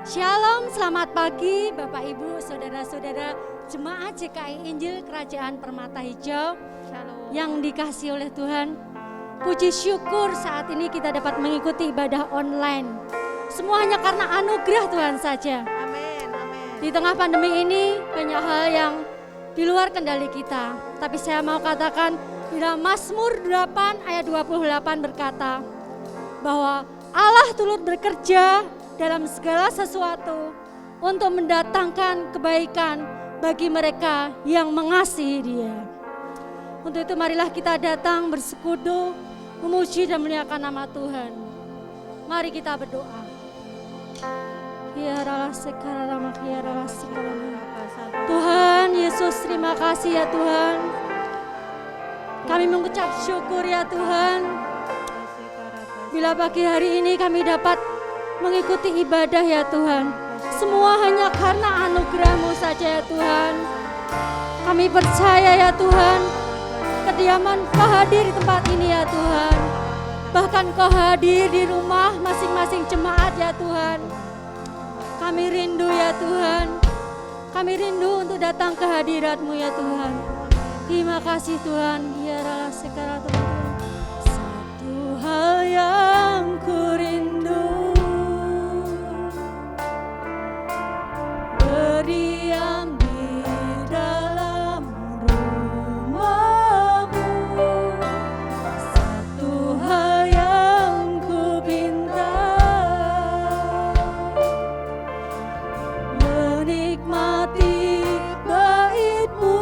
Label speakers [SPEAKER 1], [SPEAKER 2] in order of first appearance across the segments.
[SPEAKER 1] Shalom, selamat pagi Bapak Ibu, Saudara-saudara Jemaat JKI Injil Kerajaan Permata Hijau yang dikasihi oleh Tuhan. Puji syukur saat ini kita dapat mengikuti ibadah online. Semuanya karena anugerah Tuhan saja.
[SPEAKER 2] Amin, amin.
[SPEAKER 1] Di tengah pandemi ini banyak hal yang di luar kendali kita. Tapi saya mau katakan di dalam Mazmur 8 ayat 28 berkata bahwa Allah turut bekerja dalam segala sesuatu untuk mendatangkan kebaikan bagi mereka yang mengasihi Dia. Untuk itu marilah kita datang bersekutu, memuji dan memuliakan nama Tuhan. Mari kita berdoa. Tuhan Yesus, terima kasih ya Tuhan. Kami mengucap syukur ya Tuhan. Bila pagi hari ini kami dapat mengikuti ibadah ya Tuhan. Semua hanya karena anugerah-Mu saja ya Tuhan. Kami percaya ya Tuhan, kediaman Kau hadir di tempat ini ya Tuhan. Bahkan Kau hadir di rumah masing-masing jemaat ya Tuhan. Kami rindu ya Tuhan. Kami rindu untuk datang ke hadirat-Mu ya Tuhan. Terima kasih Tuhan. Biarlah sekarang Tuhan. Satu hal yang ku rindu, berdiam di dalam rumah-Mu. Satu hal yang ku pinta, menikmati bait-Mu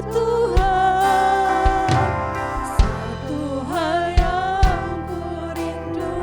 [SPEAKER 1] Tuhan. Satu hal yang ku rindu,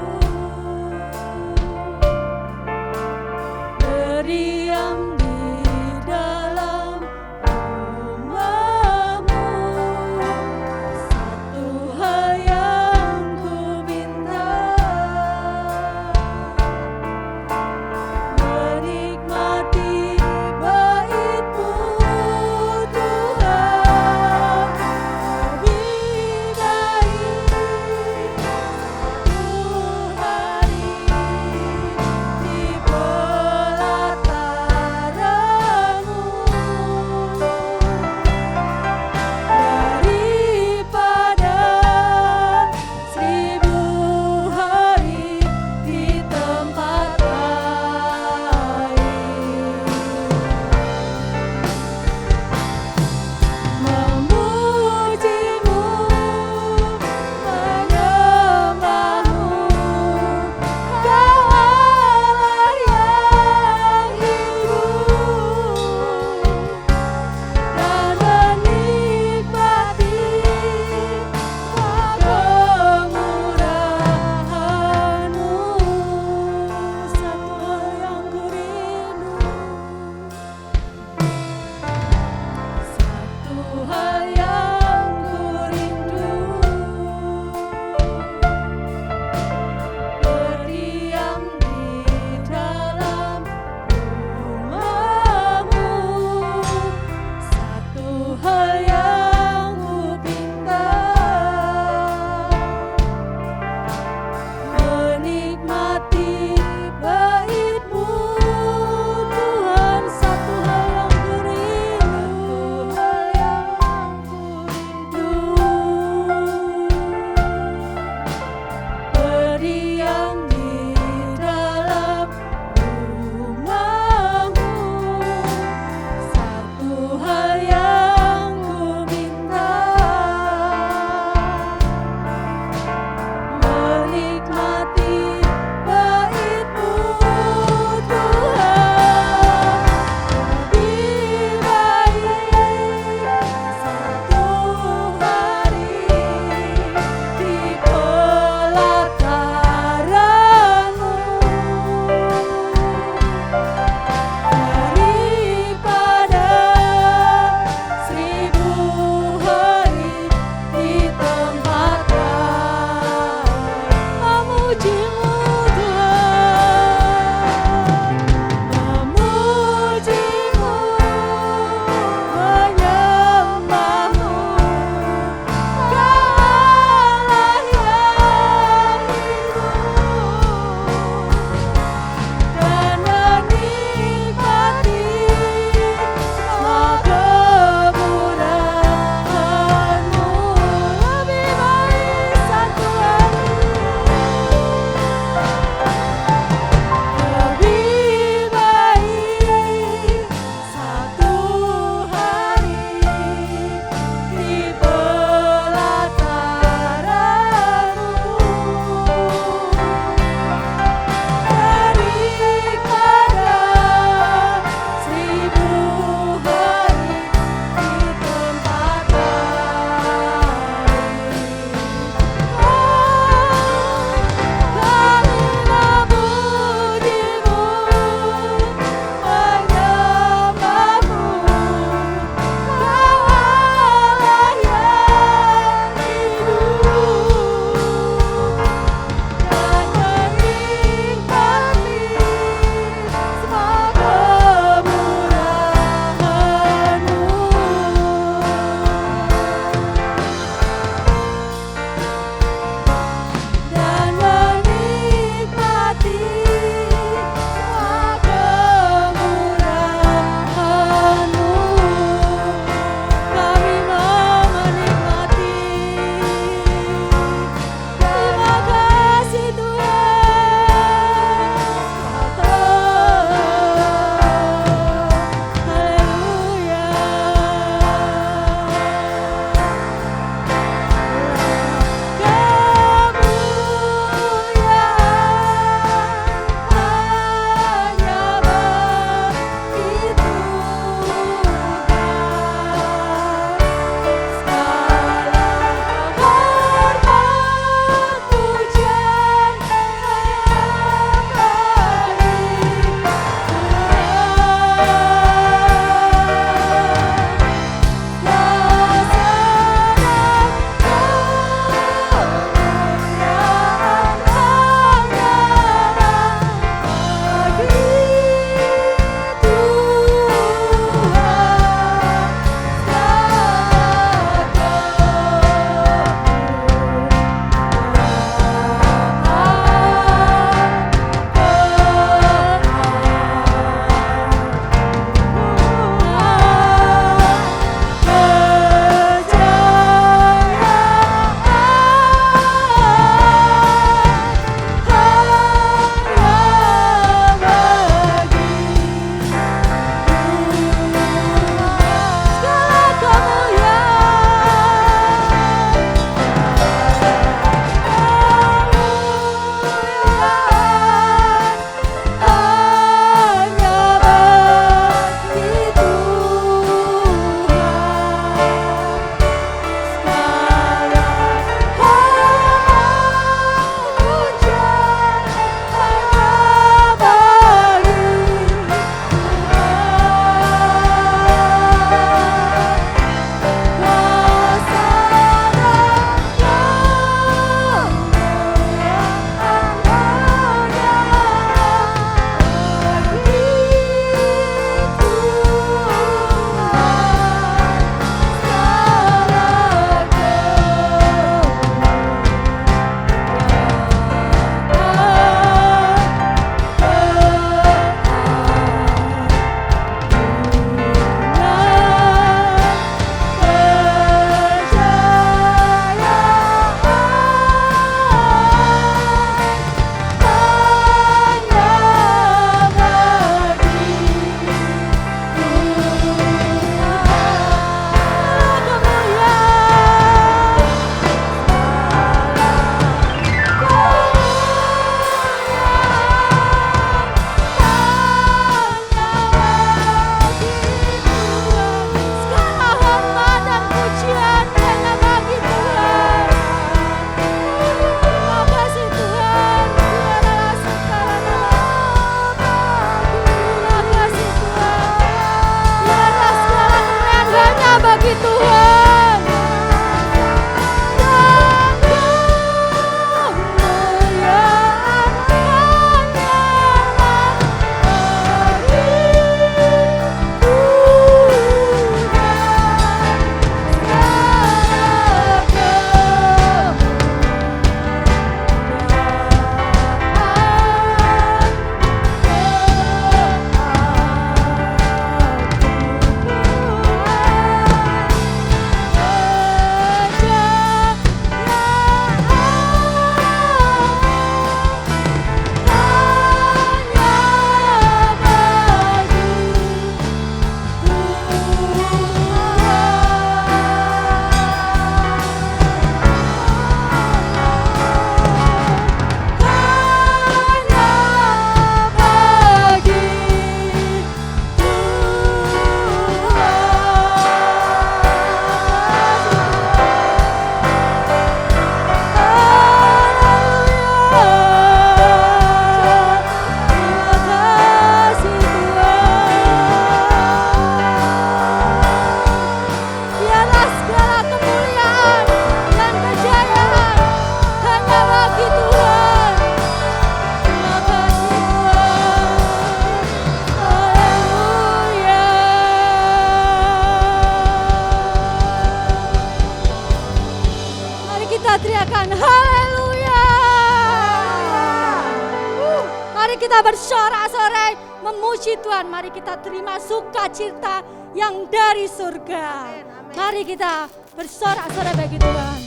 [SPEAKER 1] kita bersorak-sorai memuji Tuhan. Mari kita terima sukacita yang dari surga. Mari kita bersorak-sorai bagi Tuhan.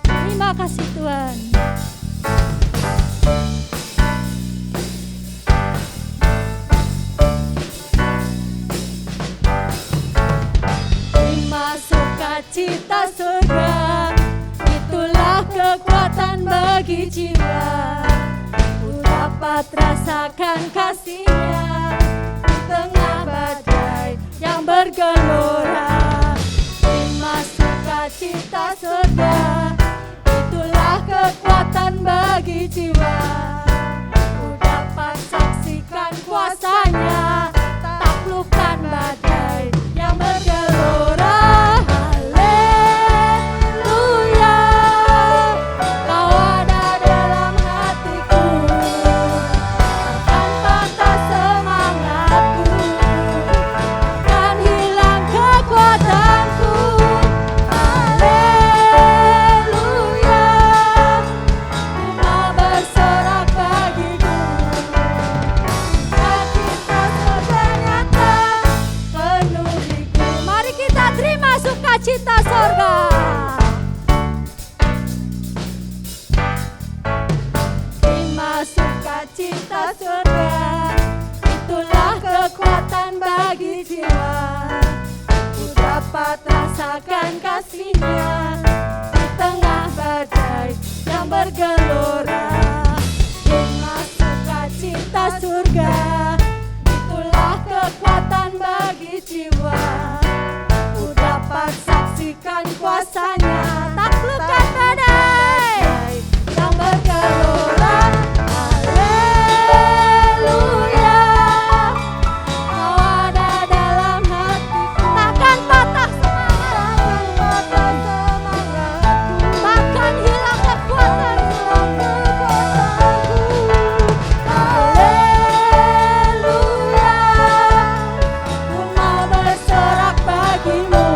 [SPEAKER 1] Terima kasih Tuhan. Terima sukacita surga, itulah kekuatan bagi jiwa. Ku dapat rasakan kasih-Nya di tengah badai yang bergelora. Terima sukacita surga, itulah kekuatan bagi jiwa. Ku dapat saksikan kuasa-Nya, taklukkan badai yang bergelora. Cita surga. Terima sukacita surga, itulah kekuatan bagi jiwa. Ku dapat rasakan kasih-Nya di tengah badai yang bergelora. Terima sukacita surga, itulah kekuatan bagi jiwa. Dapat saksikan kuasa-Nya, taklukkan badai yang bergelora. Haleluya, Kau ada dalam hatiku. Takkan patah semangatku, takkan hilang kekuatanku. Haleluya, ku mau bersorak bagimu.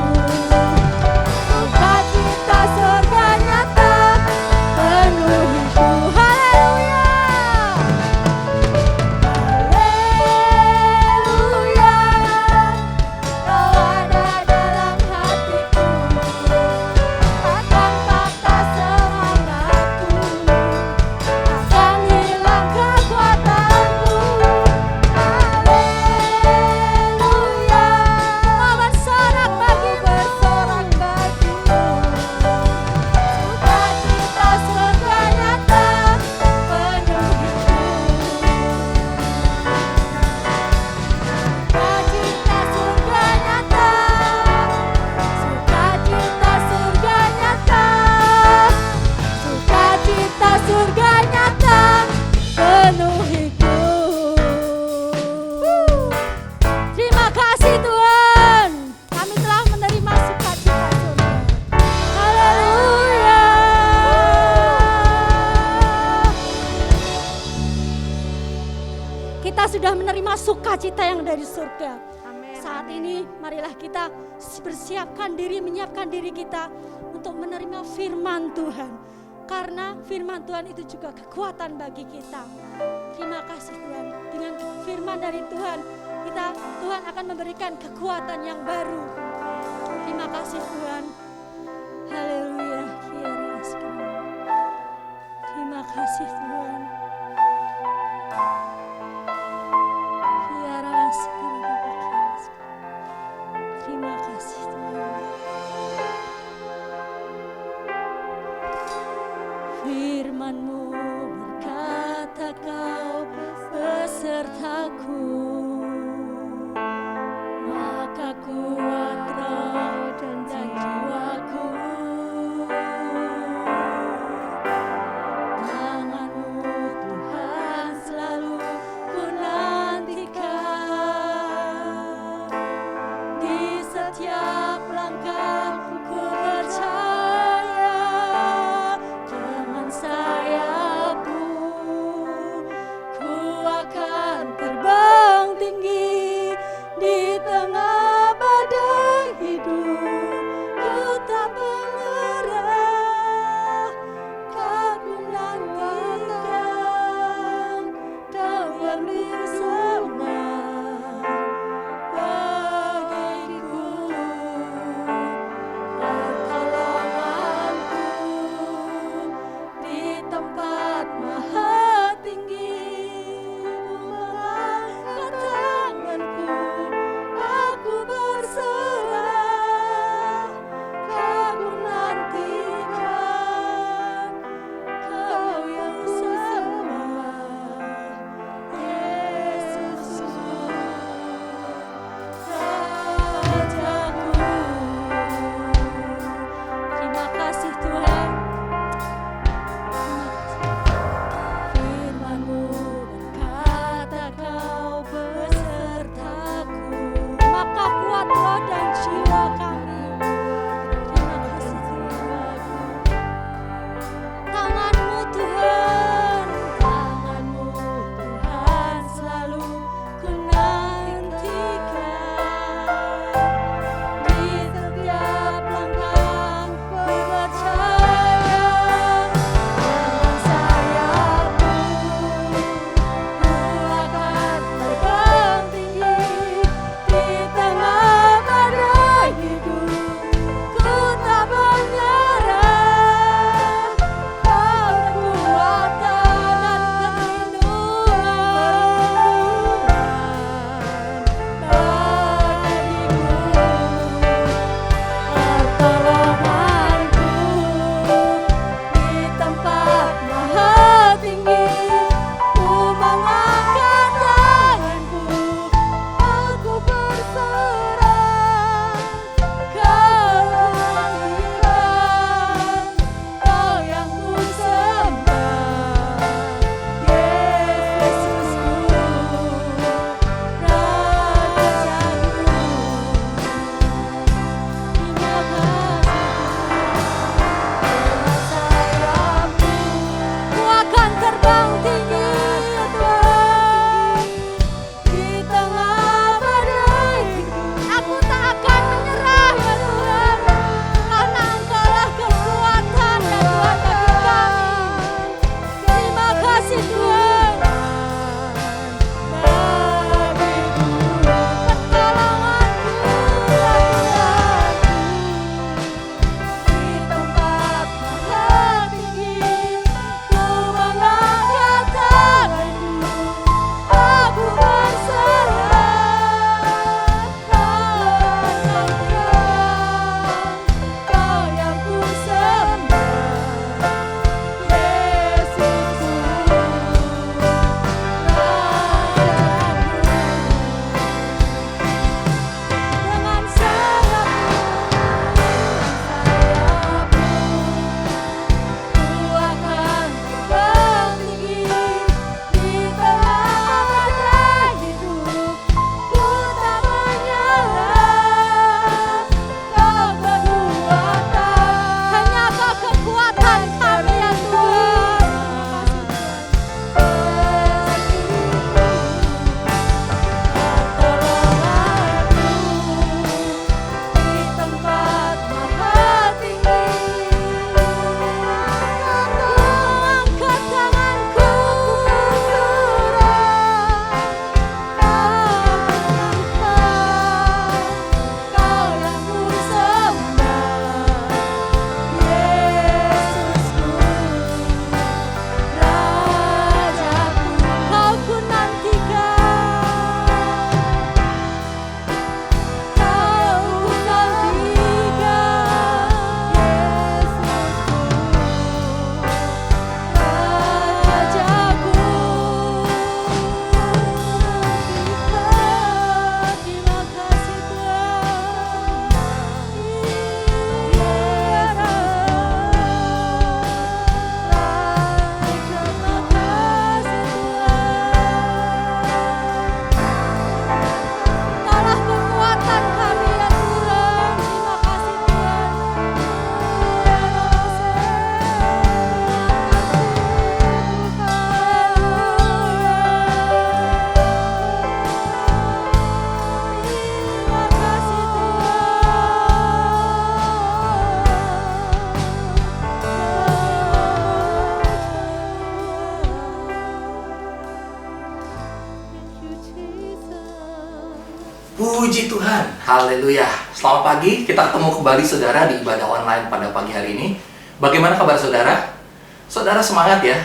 [SPEAKER 1] Sudah menerima sukacita yang dari surga. Amen. Saat ini marilah kita bersiapkan diri, menyiapkan diri kita untuk menerima firman Tuhan. Karena firman Tuhan itu juga kekuatan bagi kita. Terima kasih Tuhan. Dengan firman dari Tuhan, Tuhan akan memberikan kekuatan yang baru. Terima kasih Tuhan. Haleluya. Terima kasih Tuhan. Terima kasih Tuhan. Firman-Mu berkata Kau besertaku, maka kuat roh dan jiwaku. Tangan-Mu Tuhan selalu ku nantikan. Di setiap langkahku ku percaya, dengan sayap-Mu ku akan terbang terbang tinggi ya Tuhan. Di tengah badai aku tak akan menyerah ya Tuhan, karena Engkaulah kekuatan ya Tuhan bagi kami. Terima kasih Tuhan.
[SPEAKER 2] Puji Tuhan, haleluya. Selamat pagi, kita ketemu kembali saudara di ibadah online pada pagi hari ini. Bagaimana kabar saudara? Saudara semangat ya,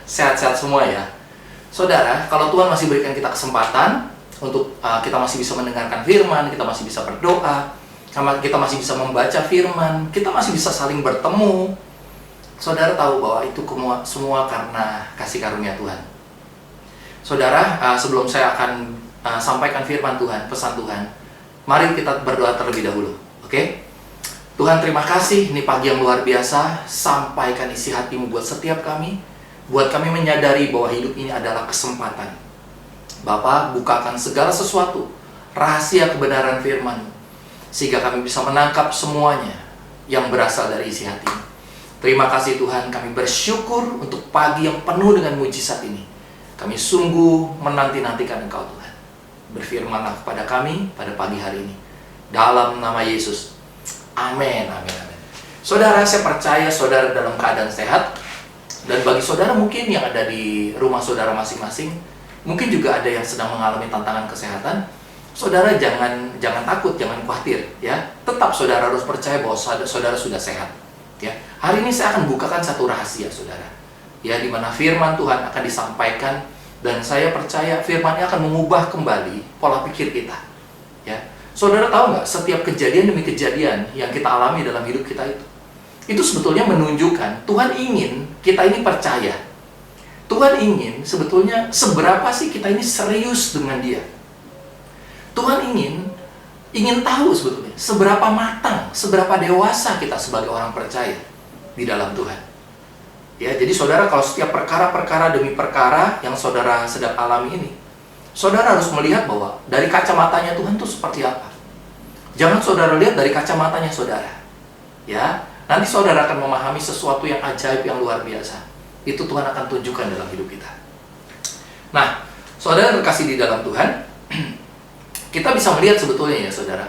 [SPEAKER 2] sehat-sehat semua ya. Saudara, kalau Tuhan masih berikan kita kesempatan untuk kita masih bisa mendengarkan firman, kita masih bisa berdoa, kita masih bisa membaca firman, kita masih bisa saling bertemu. Saudara tahu bahwa itu semua karena kasih karunia Tuhan. Saudara, sebelum saya akan sampaikan firman Tuhan, pesan Tuhan, mari kita berdoa terlebih dahulu. Oke? Tuhan, terima kasih, ini pagi yang luar biasa. Sampaikan isi hatimu buat setiap kami, buat kami menyadari bahwa hidup ini adalah kesempatan. Bapa, bukakan segala sesuatu, rahasia kebenaran firman, sehingga kami bisa menangkap semuanya yang berasal dari isi hati. Terima kasih Tuhan, kami bersyukur untuk pagi yang penuh dengan mujizat ini. Kami sungguh menanti-nantikan Engkau Tuhan. Berfirmanlah kepada kami pada pagi hari ini. Dalam nama Yesus. Amin, amin, amin. Saudara, saya percaya saudara dalam keadaan sehat. Dan bagi saudara mungkin yang ada di rumah saudara masing-masing, mungkin juga ada yang sedang mengalami tantangan kesehatan. Saudara jangan takut, jangan khawatir ya. Tetap saudara harus percaya bahwa saudara sudah sehat. Ya. Hari ini saya akan bukakan satu rahasia saudara. Ya, di mana firman Tuhan akan disampaikan. Dan saya percaya firman-Nya akan mengubah kembali pola pikir kita. Ya, saudara tahu nggak, setiap kejadian demi kejadian yang kita alami dalam hidup kita itu sebetulnya menunjukkan Tuhan ingin kita ini percaya. Tuhan ingin sebetulnya seberapa sih kita ini serius dengan Dia. Tuhan ingin tahu sebetulnya seberapa matang, seberapa dewasa kita sebagai orang percaya di dalam Tuhan. Ya, jadi saudara, kalau setiap perkara-perkara demi perkara yang saudara sedang alami ini, saudara harus melihat bahwa dari kacamatanya Tuhan itu seperti apa. Jangan saudara lihat dari kacamatanya saudara. Ya, nanti saudara akan memahami sesuatu yang ajaib, yang luar biasa. Itu Tuhan akan tunjukkan dalam hidup kita. Nah, saudara terkasih di dalam Tuhan, kita bisa melihat sebetulnya ya saudara,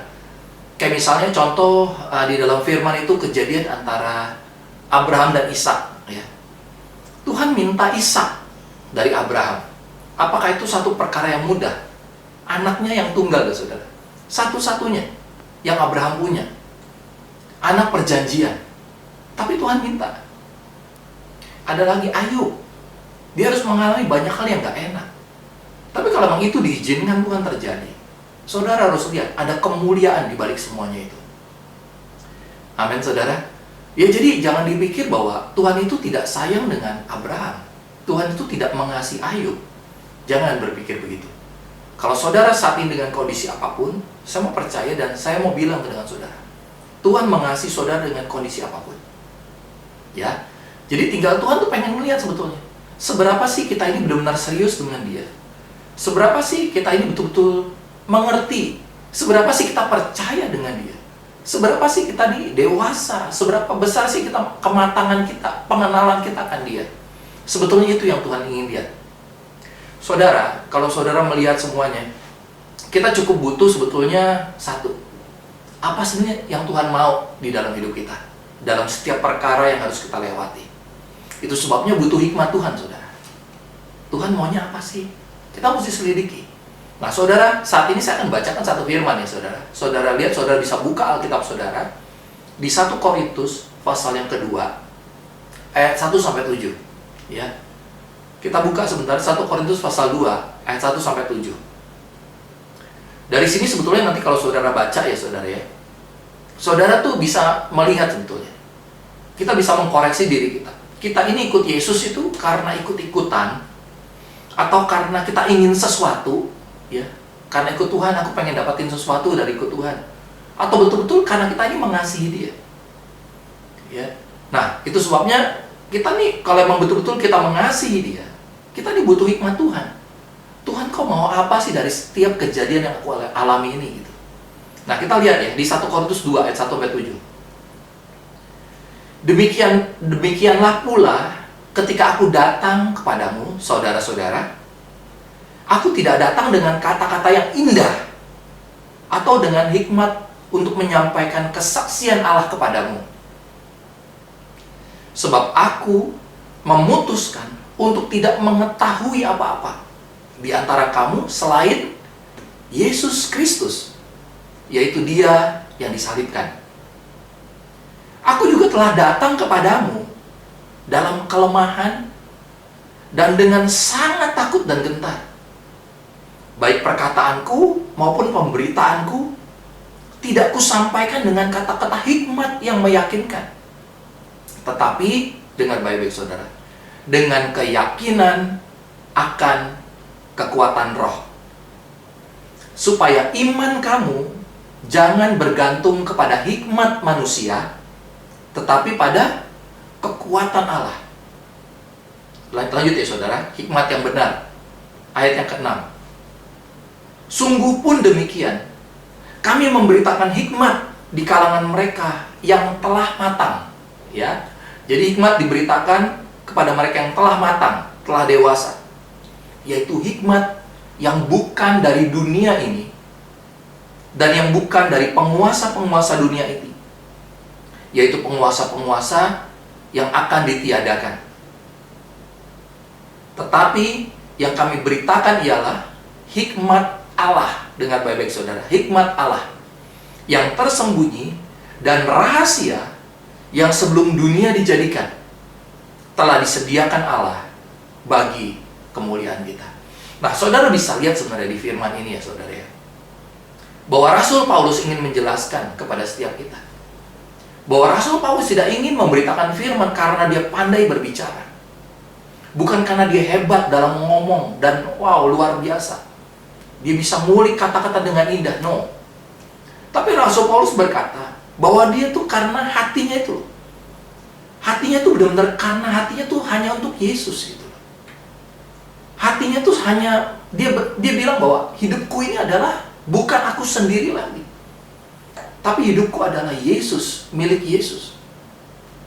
[SPEAKER 2] kayak misalnya contoh di dalam firman itu kejadian antara Abraham dan Ishak ya. Tuhan minta Ishak dari Abraham. Apakah itu satu perkara yang mudah? Anaknya yang tunggal ya saudara, satu-satunya yang Abraham punya, anak perjanjian. Tapi Tuhan minta. Ada lagi Ayub, dia harus mengalami banyak hal yang gak enak. Tapi kalau memang itu diizinkan Tuhan terjadi, saudara harus lihat ada kemuliaan di balik semuanya itu. Amin saudara. Ya jadi jangan dipikir bahwa Tuhan itu tidak sayang dengan Abraham, Tuhan itu tidak mengasihi Ayub. Jangan berpikir begitu. Kalau saudara saat ini dengan kondisi apapun, saya mau percaya dan saya mau bilang dengan saudara, Tuhan mengasihi saudara dengan kondisi apapun. Ya, jadi tinggal Tuhan tuh pengen melihat sebetulnya, seberapa sih kita ini benar-benar serius dengan Dia. Seberapa sih kita ini betul-betul mengerti, seberapa sih kita percaya dengan Dia. Seberapa sih kita ini dewasa, seberapa besar sih kita kematangan kita, pengenalan kita akan Dia. Sebetulnya itu yang Tuhan ingin lihat. Saudara, kalau saudara melihat semuanya, kita cukup butuh sebetulnya satu. Apa sebenarnya yang Tuhan mau di dalam hidup kita? Dalam setiap perkara yang harus kita lewati. Itu sebabnya butuh hikmat Tuhan, saudara. Tuhan maunya apa sih? Kita mesti selidiki. Nah, saudara, saat ini saya akan bacakan satu firman ya, saudara. Saudara lihat, saudara bisa buka Alkitab saudara di 1 Korintus pasal yang kedua, ayat 1-7. Ya. Kita buka sebentar 1 Korintus pasal 2 ayat 1-7. Dari sini sebetulnya nanti kalau saudara baca ya saudara ya, saudara tuh bisa melihat sebetulnya. Kita bisa mengkoreksi diri kita. Kita ini ikut Yesus itu karena ikut-ikutan, atau karena kita ingin sesuatu, ya. Karena ikut Tuhan, aku pengen dapatin sesuatu dari ikut Tuhan. Atau betul-betul karena kita ini mengasihi Dia. Ya. Nah, itu sebabnya kita nih kalau emang betul-betul kita mengasihi Dia, kita nih butuh hikmat Tuhan. Tuhan kau mau apa sih dari setiap kejadian yang aku alami ini gitu. Nah, kita lihat ya di 1 Korintus 2 ayat 1-7. Demikianlah pula ketika aku datang kepadamu, saudara-saudara, aku tidak datang dengan kata-kata yang indah atau dengan hikmat untuk menyampaikan kesaksian Allah kepadamu. Sebab aku memutuskan untuk tidak mengetahui apa-apa di antara kamu selain Yesus Kristus, yaitu Dia yang disalibkan. Aku juga telah datang kepadamu dalam kelemahan dan dengan sangat takut dan gentar. Baik perkataanku maupun pemberitaanku tidak kusampaikan dengan kata-kata hikmat yang meyakinkan, tetapi dengan baik-baik saudara, dengan keyakinan akan kekuatan roh, supaya iman kamu jangan bergantung kepada hikmat manusia, tetapi pada kekuatan Allah. Lanjut ya saudara, hikmat yang benar. Ayat yang ke-6. Sungguh pun demikian, kami memberitakan hikmat di kalangan mereka yang telah matang. Ya, jadi hikmat diberitakan kepada mereka yang telah matang, telah dewasa, yaitu hikmat yang bukan dari dunia ini dan yang bukan dari penguasa-penguasa dunia ini, yaitu penguasa-penguasa yang akan ditiadakan. Tetapi yang kami beritakan ialah hikmat Allah. Dengan baik-baik saudara, hikmat Allah yang tersembunyi dan rahasia yang sebelum dunia dijadikan telah disediakan Allah bagi kemuliaan kita. Nah, saudara bisa lihat sebenarnya di firman ini ya saudara ya, bahwa Rasul Paulus ingin menjelaskan kepada setiap kita bahwa Rasul Paulus tidak ingin memberitakan firman karena dia pandai berbicara, bukan karena dia hebat dalam ngomong dan wow luar biasa, dia bisa ngulik kata-kata dengan indah, no. Tapi Rasul Paulus berkata bahwa dia tuh karena hatinya itu, hatinya tuh benar-benar karena hatinya tuh hanya untuk Yesus gitu. Hatinya tuh hanya dia bilang bahwa hidupku ini adalah bukan aku sendiri lagi, tapi hidupku adalah Yesus, milik Yesus.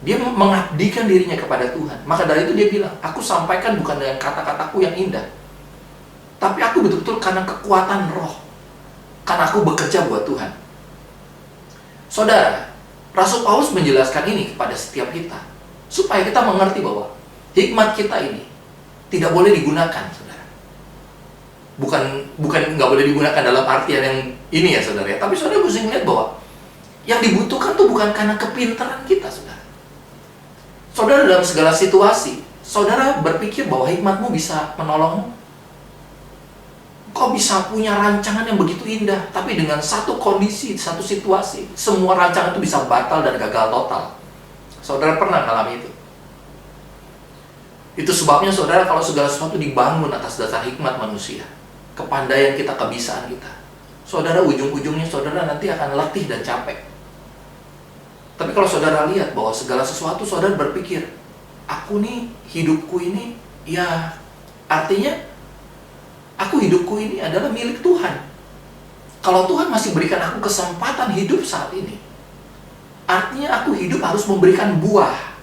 [SPEAKER 2] Dia mengabdikan dirinya kepada Tuhan. Maka dari itu dia bilang, aku sampaikan bukan dengan kata-kataku yang indah, tapi aku betul-betul karena kekuatan roh. Karena aku bekerja buat Tuhan. Saudara, Rasul Paulus menjelaskan ini kepada setiap kita, supaya kita mengerti bahwa hikmat kita ini tidak boleh digunakan, saudara. Bukan nggak boleh digunakan dalam artian yang ini ya, saudara. Tapi saudara harus melihat bahwa yang dibutuhkan tuh bukan karena kepintaran kita, saudara. Saudara dalam segala situasi, saudara berpikir bahwa hikmatmu bisa menolongmu. Kau bisa punya rancangan yang begitu indah, tapi dengan satu kondisi, satu situasi, semua rancangan itu bisa batal dan gagal total. Saudara pernah mengalami itu? Itu sebabnya saudara, kalau segala sesuatu dibangun atas dasar hikmat manusia, kepandaian kita, kebisaan kita, saudara ujung-ujungnya saudara nanti akan letih dan capek. Tapi kalau saudara lihat bahwa segala sesuatu saudara berpikir, aku nih, hidupku ini, ya artinya hidupku ini adalah milik Tuhan. Kalau Tuhan masih berikan aku kesempatan hidup saat ini, artinya aku hidup harus memberikan buah.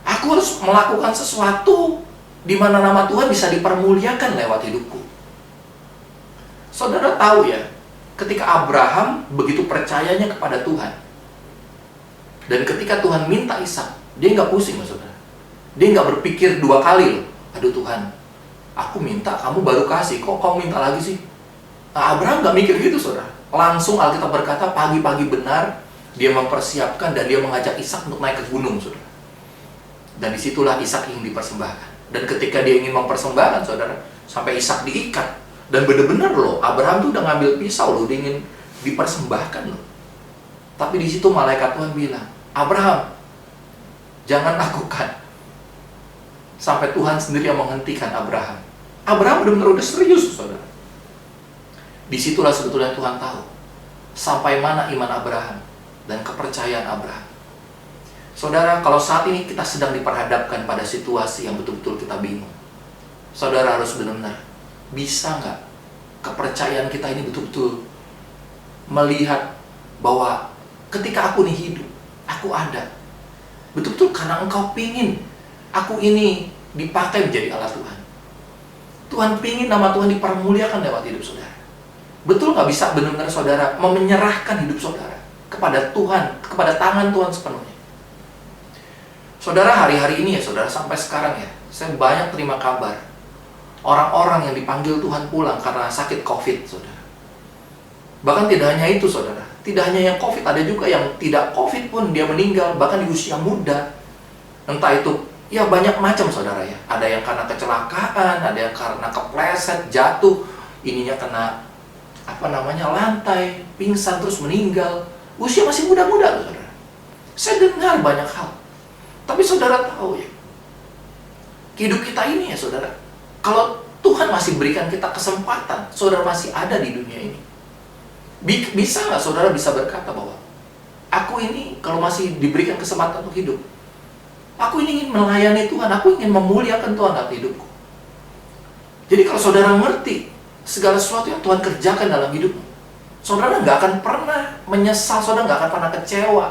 [SPEAKER 2] Aku harus melakukan sesuatu di mana nama Tuhan bisa dipermuliakan lewat hidupku. Saudara tahu ya, ketika Abraham begitu percayanya kepada Tuhan, dan ketika Tuhan minta Ishak, dia nggak pusing, saudara. Dia nggak berpikir dua kali loh. Aduh Tuhan, aku minta, kamu baru kasih, kok kamu minta lagi sih? Nah, Abraham nggak mikir gitu, saudara. Langsung Alkitab berkata, pagi-pagi benar, dia mempersiapkan dan dia mengajak Ishak untuk naik ke gunung, saudara. Dan disitulah Ishak ingin dipersembahkan. Dan ketika dia ingin mempersembahkan, saudara, sampai Ishak diikat. Dan benar-benar loh, Abraham tuh udah ngambil pisau loh, dia ingin dipersembahkan loh. Tapi di situ malaikat Tuhan bilang, Abraham, jangan lakukan. Sampai Tuhan sendiri yang menghentikan Abraham. Abraham benar-benar udah serius, saudara. Disitulah sebetulnya Tuhan tahu sampai mana iman Abraham dan kepercayaan Abraham. Saudara, kalau saat ini kita sedang diperhadapkan pada situasi yang betul-betul kita bingung, saudara harus benar-benar bisa nggak kepercayaan kita ini betul-betul melihat bahwa ketika aku nih hidup, aku ada betul-betul karena Engkau pingin aku ini dipakai menjadi alat Tuhan. Tuhan pingin nama Tuhan dipermuliakan lewat hidup saudara. Betul nggak bisa benar-benar saudara menyerahkan hidup saudara kepada Tuhan, kepada tangan Tuhan sepenuhnya. Saudara, hari-hari ini ya saudara, sampai sekarang ya, saya banyak terima kabar orang-orang yang dipanggil Tuhan pulang karena sakit COVID, saudara. Bahkan tidak hanya itu, saudara. Tidak hanya yang COVID, ada juga yang tidak COVID pun dia meninggal, bahkan di usia muda. Entah itu, ya banyak macam, saudara ya. Ada yang karena kecelakaan, ada yang karena kepleset, jatuh, ininya kena lantai, pingsan terus meninggal. Usia masih muda-muda, saudara. Saya dengar banyak hal. Tapi saudara tahu ya, hidup kita ini ya saudara, kalau Tuhan masih berikan kita kesempatan, saudara masih ada di dunia ini, bisa nggak saudara bisa berkata bahwa aku ini kalau masih diberikan kesempatan untuk hidup, aku ini ingin melayani Tuhan, aku ingin memuliakan Tuhan dalam hidupku. Jadi kalau saudara ngerti segala sesuatu yang Tuhan kerjakan dalam hidupmu, saudara nggak akan pernah menyesal, saudara nggak akan pernah kecewa,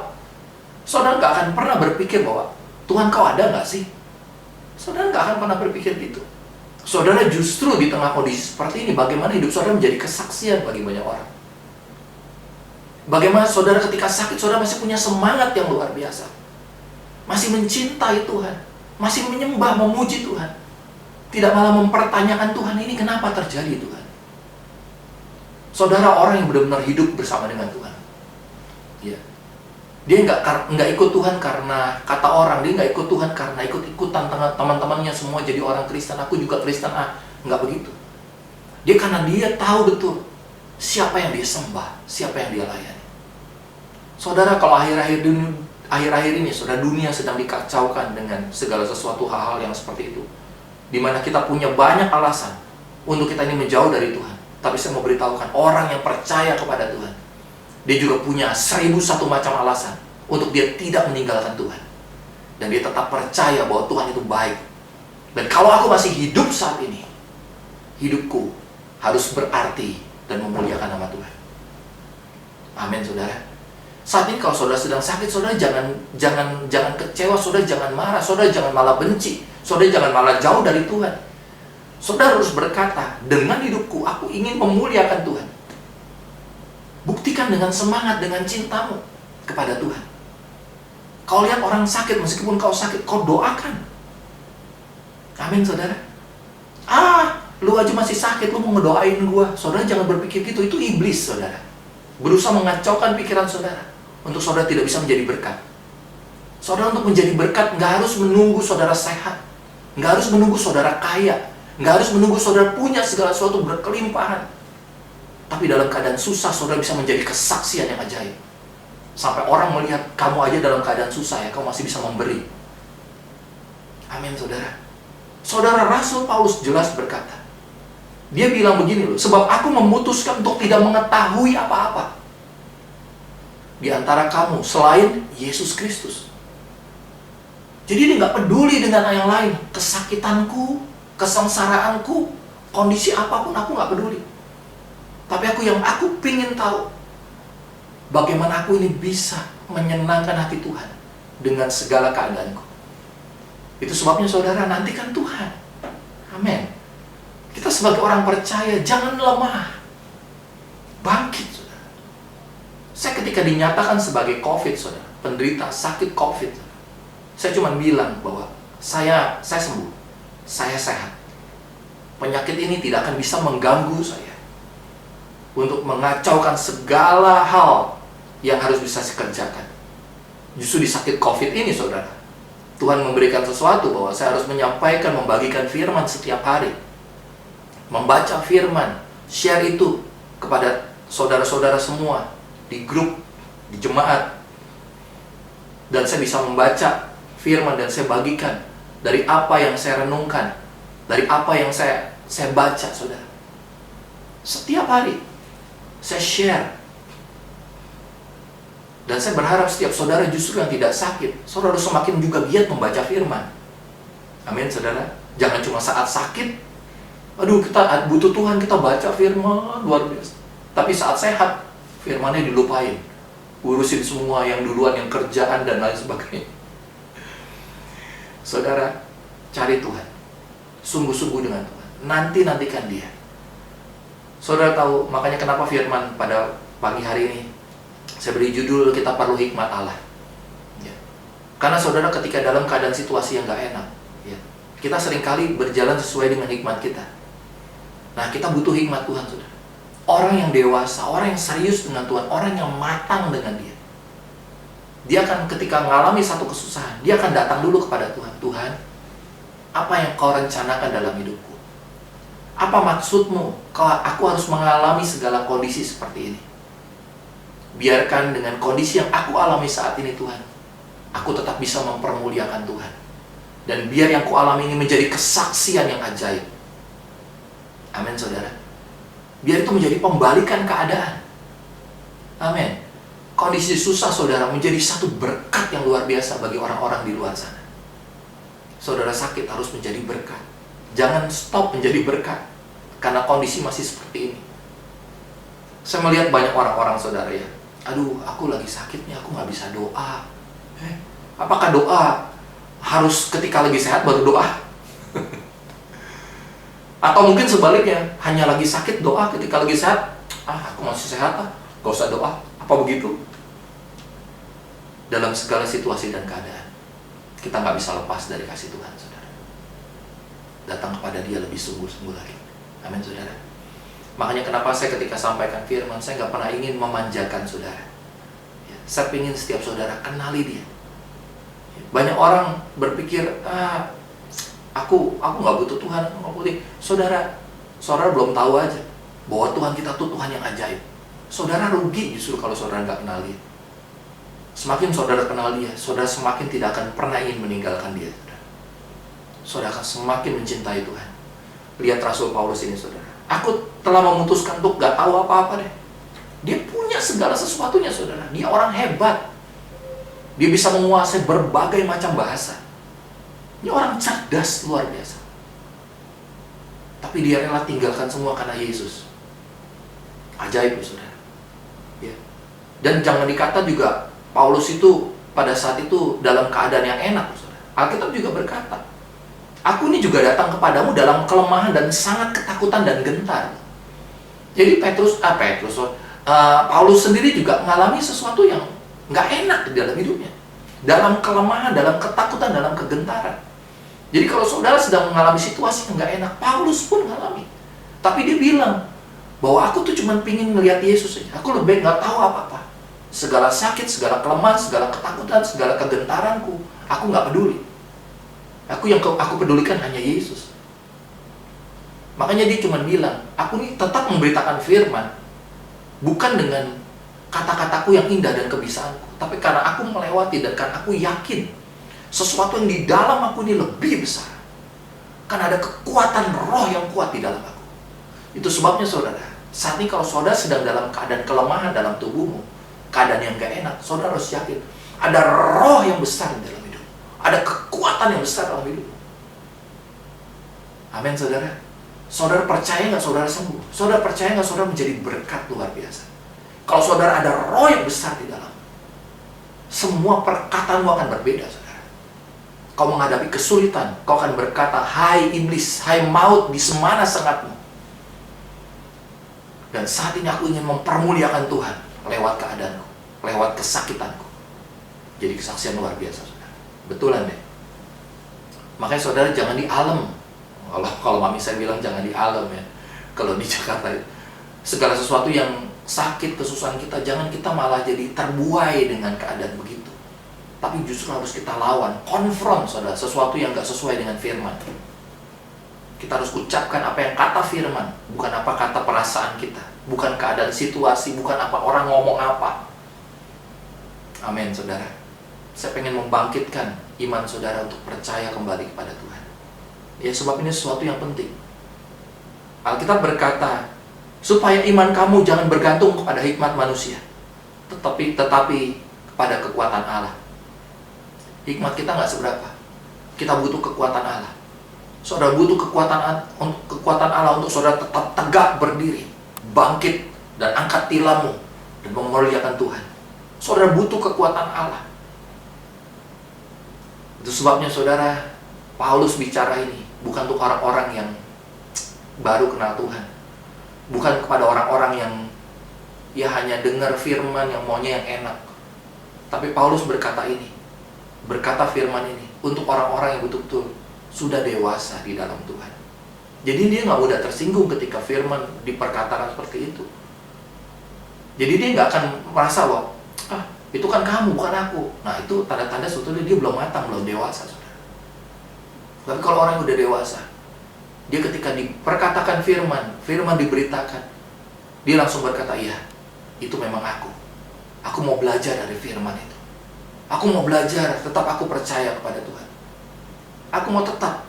[SPEAKER 2] saudara nggak akan pernah berpikir bahwa Tuhan kau ada nggak sih? Saudara nggak akan pernah berpikir gitu. Saudara justru di tengah kondisi seperti ini, bagaimana hidup saudara menjadi kesaksian bagi banyak orang. Bagaimana saudara ketika sakit, saudara masih punya semangat yang luar biasa. Masih mencintai Tuhan. Masih menyembah, memuji Tuhan. Tidak malah mempertanyakan Tuhan ini kenapa terjadi Tuhan. Saudara orang yang benar-benar hidup bersama dengan Tuhan. Ya. Dia nggak ikut Tuhan karena kata orang, dia nggak ikut Tuhan karena ikut-ikutan teman-temannya semua jadi orang Kristen, aku juga Kristen, nggak begitu. Dia karena dia tahu betul siapa yang dia sembah, siapa yang dia layani. Saudara, kalau akhir-akhir ini, saudara, dunia sedang dikacaukan dengan segala sesuatu hal-hal yang seperti itu, di mana kita punya banyak alasan untuk kita ini menjauh dari Tuhan. Tapi saya mau beritahukan, orang yang percaya kepada Tuhan, dia juga punya 1001 macam alasan untuk dia tidak meninggalkan Tuhan. Dan dia tetap percaya bahwa Tuhan itu baik. Dan kalau aku masih hidup saat ini, hidupku harus berarti dan memuliakan nama Tuhan. Amin, saudara. Saat ini kalau saudara sedang sakit, saudara jangan kecewa, saudara jangan marah, saudara jangan malah benci, saudara jangan malah jauh dari Tuhan. Saudara harus berkata, dengan hidupku aku ingin memuliakan Tuhan. Buktikan dengan semangat, dengan cintamu kepada Tuhan. Kau lihat orang sakit, meskipun kau sakit, kau doakan. Amin, saudara. Lu aja masih sakit, lu mau ngedoain gua. Saudara jangan berpikir gitu, itu iblis, saudara. Berusaha mengacaukan pikiran saudara untuk saudara tidak bisa menjadi berkat. Saudara untuk menjadi berkat nggak harus menunggu saudara sehat, nggak harus menunggu saudara kaya, nggak harus menunggu saudara punya segala sesuatu berkelimpahan. Tapi dalam keadaan susah, saudara bisa menjadi kesaksian yang ajaib. Sampai orang melihat kamu aja dalam keadaan susah ya, kamu masih bisa memberi. Amin, saudara. Saudara Rasul Paulus jelas berkata, dia bilang begini loh, sebab aku memutuskan untuk tidak mengetahui apa-apa di antara kamu selain Yesus Kristus. Jadi dia nggak peduli dengan yang lain, kesakitanku, kesengsaraanku, kondisi apapun aku nggak peduli. Tapi aku pingin tahu bagaimana aku ini bisa menyenangkan hati Tuhan dengan segala keadaanku. Itu sebabnya saudara nantikan Tuhan. Amin. Kita sebagai orang percaya jangan lemah, bangkit. Saya ketika dinyatakan sebagai COVID, saudara, penderita sakit COVID, saya cuma bilang bahwa saya sembuh, saya sehat. Penyakit ini tidak akan bisa mengganggu saya untuk mengacaukan segala hal yang harus bisa saya kerjakan. Justru di sakit COVID ini, saudara, Tuhan memberikan sesuatu bahwa saya harus menyampaikan, membagikan firman setiap hari. Membaca firman, share itu kepada saudara-saudara semua, di grup, di jemaat. Dan saya bisa membaca firman dan saya bagikan dari apa yang saya renungkan, dari apa yang saya baca, saudara. Setiap hari saya share. Dan saya berharap setiap saudara justru yang tidak sakit, saudara harus semakin juga giat membaca firman. Amin, saudara. Jangan cuma saat sakit, aduh kita butuh Tuhan, kita baca firman luar biasa. Tapi saat sehat, firmannya dilupain, urusin semua yang duluan, yang kerjaan dan lain sebagainya. Saudara, cari Tuhan, sungguh-sungguh dengan Tuhan, nantikan dia. Saudara tahu, makanya kenapa firman pada pagi hari ini saya beri judul, kita perlu hikmat Allah ya. Karena saudara ketika dalam keadaan situasi yang gak enak ya, kita seringkali berjalan sesuai dengan hikmat kita. Nah, kita butuh hikmat Tuhan, saudara. Orang yang dewasa, orang yang serius dengan Tuhan, orang yang matang dengan dia, dia akan ketika mengalami satu kesusahan, dia akan datang dulu kepada Tuhan. Tuhan, apa yang kau rencanakan dalam hidupku? Apa maksudmu kalau aku harus mengalami segala kondisi seperti ini? Biarkan dengan kondisi yang aku alami saat ini, Tuhan, aku tetap bisa mempermuliakan Tuhan. Dan biar yang ku alami ini menjadi kesaksian yang ajaib. Amin, saudara. Biar itu menjadi pembalikan keadaan. Amin. Kondisi susah, saudara, menjadi satu berkat yang luar biasa bagi orang-orang di luar sana. Saudara sakit harus menjadi berkat. Jangan stop menjadi berkat karena kondisi masih seperti ini. Saya melihat banyak orang-orang, saudara, ya, aduh, aku lagi sakit nih, aku gak bisa doa. Apakah doa harus ketika lagi sehat baru doa? Atau mungkin sebaliknya, hanya lagi sakit doa, ketika lagi sehat, aku masih sehat gak usah doa. Apa begitu? Dalam segala situasi dan keadaan, kita gak bisa lepas dari kasih Tuhan, saudara. Datang kepada dia lebih sungguh-sungguh lagi. Amin, saudara. Makanya kenapa saya ketika sampaikan firman, saya gak pernah ingin memanjakan saudara ya, saya ingin setiap saudara kenali dia. Banyak orang berpikir, aku gak butuh Tuhan, aku gak butuh. Saudara belum tahu aja bahwa Tuhan kita tuh Tuhan yang ajaib. Saudara rugi justru kalau saudara gak kenal dia. Semakin saudara kenal dia, saudara semakin tidak akan pernah ingin meninggalkan dia. Saudara akan semakin mencintai Tuhan. Lihat Rasul Paulus ini, saudara. Aku telah memutuskan untuk gak tahu apa-apa deh. Dia punya segala sesuatunya, saudara. Dia orang hebat. Dia bisa menguasai berbagai macam bahasa. Ini orang cerdas luar biasa. Tapi dia rela tinggalkan semua karena Yesus. Ajaib, saudara. Ya. Dan jangan dikata juga Paulus itu pada saat itu dalam keadaan yang enak. Alkitab juga berkata, aku ini juga datang kepadamu dalam kelemahan dan sangat ketakutan dan gentar. Jadi Paulus sendiri juga mengalami sesuatu yang nggak enak di dalam hidupnya. Dalam kelemahan, dalam ketakutan, dalam kegentaran. Jadi kalau saudara sedang mengalami situasi yang nggak enak, Paulus pun mengalami. Tapi dia bilang bahwa aku tuh cuma pingin melihat Yesus aja. Aku lebih nggak tahu apa-apa. Segala sakit, segala kelemahan, segala ketakutan, segala kegentaranku, aku nggak peduli. Aku pedulikan hanya Yesus. Makanya dia cuma bilang, aku ini tetap memberitakan firman, bukan dengan kata-kataku yang indah dan kebisaanku, tapi karena aku melewati dan karena aku yakin sesuatu yang di dalam aku ini lebih besar. Karena ada kekuatan roh yang kuat di dalam aku. Itu sebabnya saudara, saat ini kalau saudara sedang dalam keadaan kelemahan dalam tubuhmu, keadaan yang gak enak, saudara harus yakin ada roh yang besar di dalam hidup. Ada kekuatan yang besar dalam hidup. Amin saudara. Saudara percaya nggak saudara sembuh? Saudara percaya nggak saudara menjadi berkat luar biasa? Kalau saudara ada roh yang besar di dalam, semua perkataanmu akan berbeda saudara. Kau menghadapi kesulitan, kau akan berkata, hai iblis, hai maut, di semana sengatmu. Dan saat ini aku ingin mempermuliakan Tuhan lewat keadaanku, lewat kesakitanku. Jadi kesaksian luar biasa saudara. Betulan deh. Makanya saudara jangan di alam. Kalau mami saya bilang jangan di alam ya. Kalau di Jakarta segala sesuatu yang sakit, kesusahan kita, jangan kita malah jadi terbuai dengan keadaan begitu. Tapi justru harus kita lawan, konfront saudara, sesuatu yang gak sesuai dengan firman. Kita harus ucapkan apa yang kata firman, bukan apa kata perasaan kita, bukan keadaan situasi, bukan apa orang ngomong apa. Amin saudara. Saya pengen membangkitkan iman saudara untuk percaya kembali kepada Tuhan. Ya sebab ini sesuatu yang penting. Alkitab berkata, supaya iman kamu jangan bergantung kepada hikmat manusia, tetapi kepada kekuatan Allah. Hikmat kita nggak seberapa. Kita butuh kekuatan Allah. Saudara butuh kekuatan Allah untuk saudara tetap tegak berdiri, bangkit dan angkat tilammu dan memuliakan Tuhan. Saudara butuh kekuatan Allah. Itu sebabnya saudara, Paulus bicara ini bukan untuk orang-orang yang baru kenal Tuhan. Bukan kepada orang-orang yang ya hanya dengar firman yang maunya yang enak. Tapi Paulus berkata firman ini untuk orang-orang yang betul-betul sudah dewasa di dalam Tuhan. Jadi dia nggak mudah tersinggung ketika firman diperkatakan seperti itu. Jadi dia nggak akan merasa bahwa itu kan kamu, bukan aku. Nah itu tanda-tanda sebetulnya dia belum matang, belum dewasa. Tapi kalau orang yang udah dewasa, dia ketika diperkatakan firman diberitakan, dia langsung berkata, iya, itu memang aku. Aku mau belajar dari firman itu. Aku mau belajar, tetap aku percaya kepada Tuhan. Aku mau tetap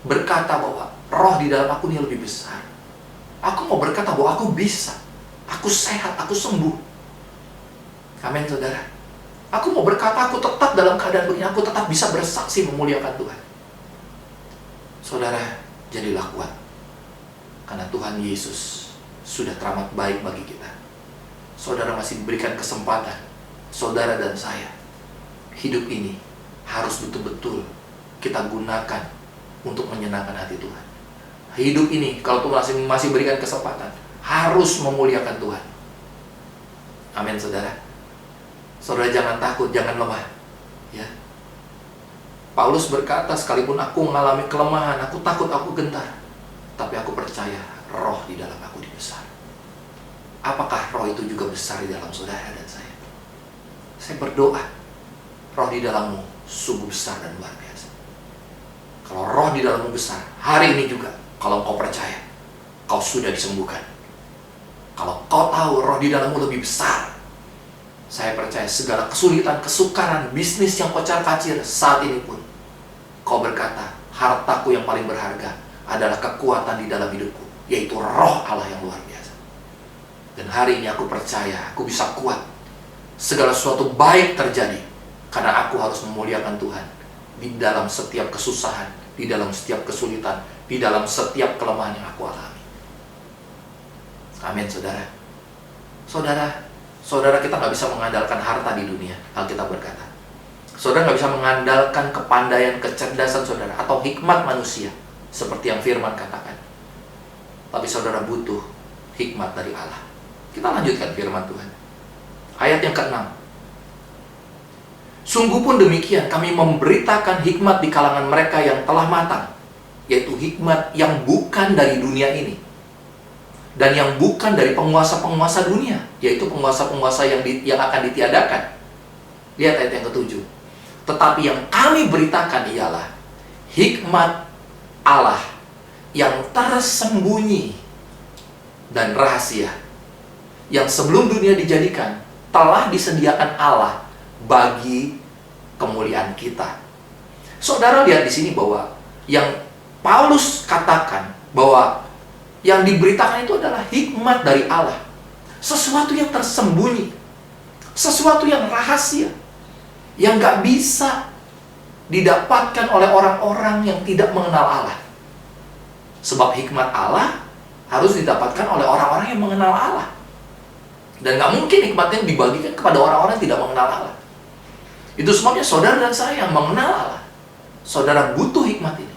[SPEAKER 2] berkata bahwa roh di dalam aku ini lebih besar. Aku mau berkata bahwa aku bisa. Aku sehat, aku sembuh. Amin saudara. Aku mau berkata, aku tetap dalam keadaan begini, aku tetap bisa bersaksi memuliakan Tuhan. Saudara, jadilah kuat. Karena Tuhan Yesus sudah teramat baik bagi kita. Saudara masih diberikan kesempatan, saudara dan saya. Hidup ini harus betul-betul kita gunakan untuk menyenangkan hati Tuhan. Hidup ini, kalau Tuhan masih berikan kesempatan, harus memuliakan Tuhan. Amin saudara. Saudara jangan takut, jangan lemah. Ya. Paulus berkata, sekalipun aku mengalami kelemahan, aku takut, aku gentar, tapi aku percaya roh di dalam aku besar. Apakah roh itu juga besar di dalam saudara dan saya? Saya berdoa, roh di dalammu sungguh besar dan luar biasa. Kalau roh di dalammu besar, hari ini juga, kalau kau percaya, kau sudah disembuhkan. Kalau kau tahu roh di dalammu lebih besar, saya percaya segala kesulitan, kesukaran, bisnis yang kocar-kacir saat ini pun, kau berkata, hartaku yang paling berharga adalah kekuatan di dalam hidupku, yaitu roh Allah yang luar biasa. Dan hari ini aku percaya, aku bisa kuat. Segala sesuatu baik terjadi, karena aku harus memuliakan Tuhan di dalam setiap kesusahan, di dalam setiap kesulitan, di dalam setiap kelemahan yang aku alami. Amin saudara. Saudara, Saudara, kita nggak bisa mengandalkan harta di dunia. Alkitab berkata, saudara nggak bisa mengandalkan kepandaian, kecerdasan saudara, atau hikmat manusia, seperti yang firman katakan. Tapi saudara butuh hikmat dari Allah. Kita lanjutkan firman Tuhan. Ayat yang ke-6. Sungguh pun demikian, kami memberitakan hikmat di kalangan mereka yang telah matang, yaitu hikmat yang bukan dari dunia ini, dan yang bukan dari penguasa-penguasa dunia, yaitu penguasa-penguasa yang akan ditiadakan. Lihat ayat yang ke-7. Tetapi yang kami beritakan ialah hikmat Allah yang tersembunyi dan rahasia, yang sebelum dunia dijadikan telah disediakan Allah bagi kemuliaan kita. Saudara lihat di sini bahwa yang Paulus katakan bahwa yang diberitakan itu adalah hikmat dari Allah. Sesuatu yang tersembunyi, sesuatu yang rahasia, yang gak bisa didapatkan oleh orang-orang yang tidak mengenal Allah. Sebab hikmat Allah harus didapatkan oleh orang-orang yang mengenal Allah. Dan gak mungkin hikmatnya dibagikan kepada orang-orang yang tidak mengenal Allah. Itu sebabnya saudara dan saya yang mengenal Allah, saudara butuh hikmat ini.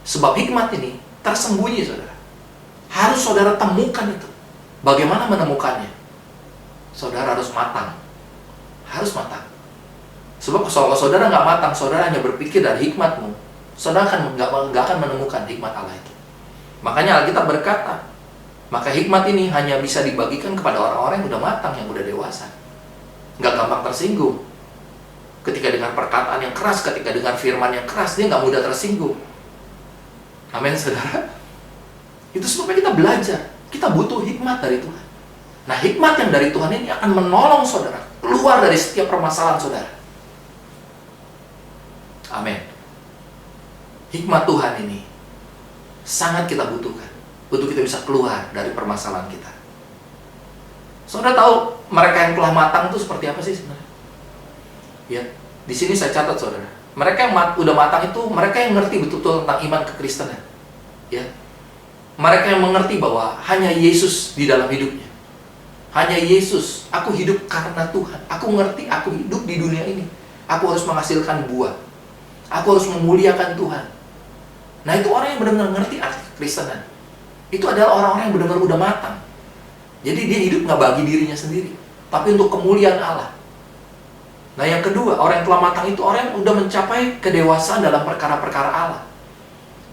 [SPEAKER 2] Sebab hikmat ini tersembunyi, saudara. Harus saudara temukan itu. Bagaimana menemukannya? Saudara harus matang. Harus matang. Sebab kalau saudara nggak matang, saudara hanya berpikir dari hikmatmu, saudara nggak akan menemukan hikmat Allah itu. Makanya Alkitab berkata, maka hikmat ini hanya bisa dibagikan kepada orang-orang yang udah matang, yang udah dewasa. Nggak gampang tersinggung. Ketika dengar perkataan yang keras, ketika dengar firman yang keras, dia nggak mudah tersinggung. Amin, saudara. Itu sebabnya kita belajar. Kita butuh hikmat dari Tuhan. Nah, hikmat yang dari Tuhan ini akan menolong saudara keluar dari setiap permasalahan saudara. Amin. Hikmat Tuhan ini sangat kita butuhkan untuk kita bisa keluar dari permasalahan kita. Saudara tahu mereka yang telah matang itu seperti apa sih sebenarnya? Ya, di sini saya catat saudara. Mereka yang udah matang itu mereka yang ngerti betul-betul tentang iman kekristenan. Ya. Mereka yang mengerti bahwa hanya Yesus di dalam hidupnya. Hanya Yesus. Aku hidup karena Tuhan. Aku ngerti aku hidup di dunia ini. Aku harus menghasilkan buah. Aku harus memuliakan Tuhan. Nah, itu orang yang benar-benar ngerti arti kekristenan. Itu adalah orang-orang yang benar-benar udah matang. Jadi dia hidup nggak bagi dirinya sendiri, tapi untuk kemuliaan Allah. Nah, yang kedua, orang yang telah matang itu orang yang udah mencapai kedewasaan dalam perkara-perkara Allah.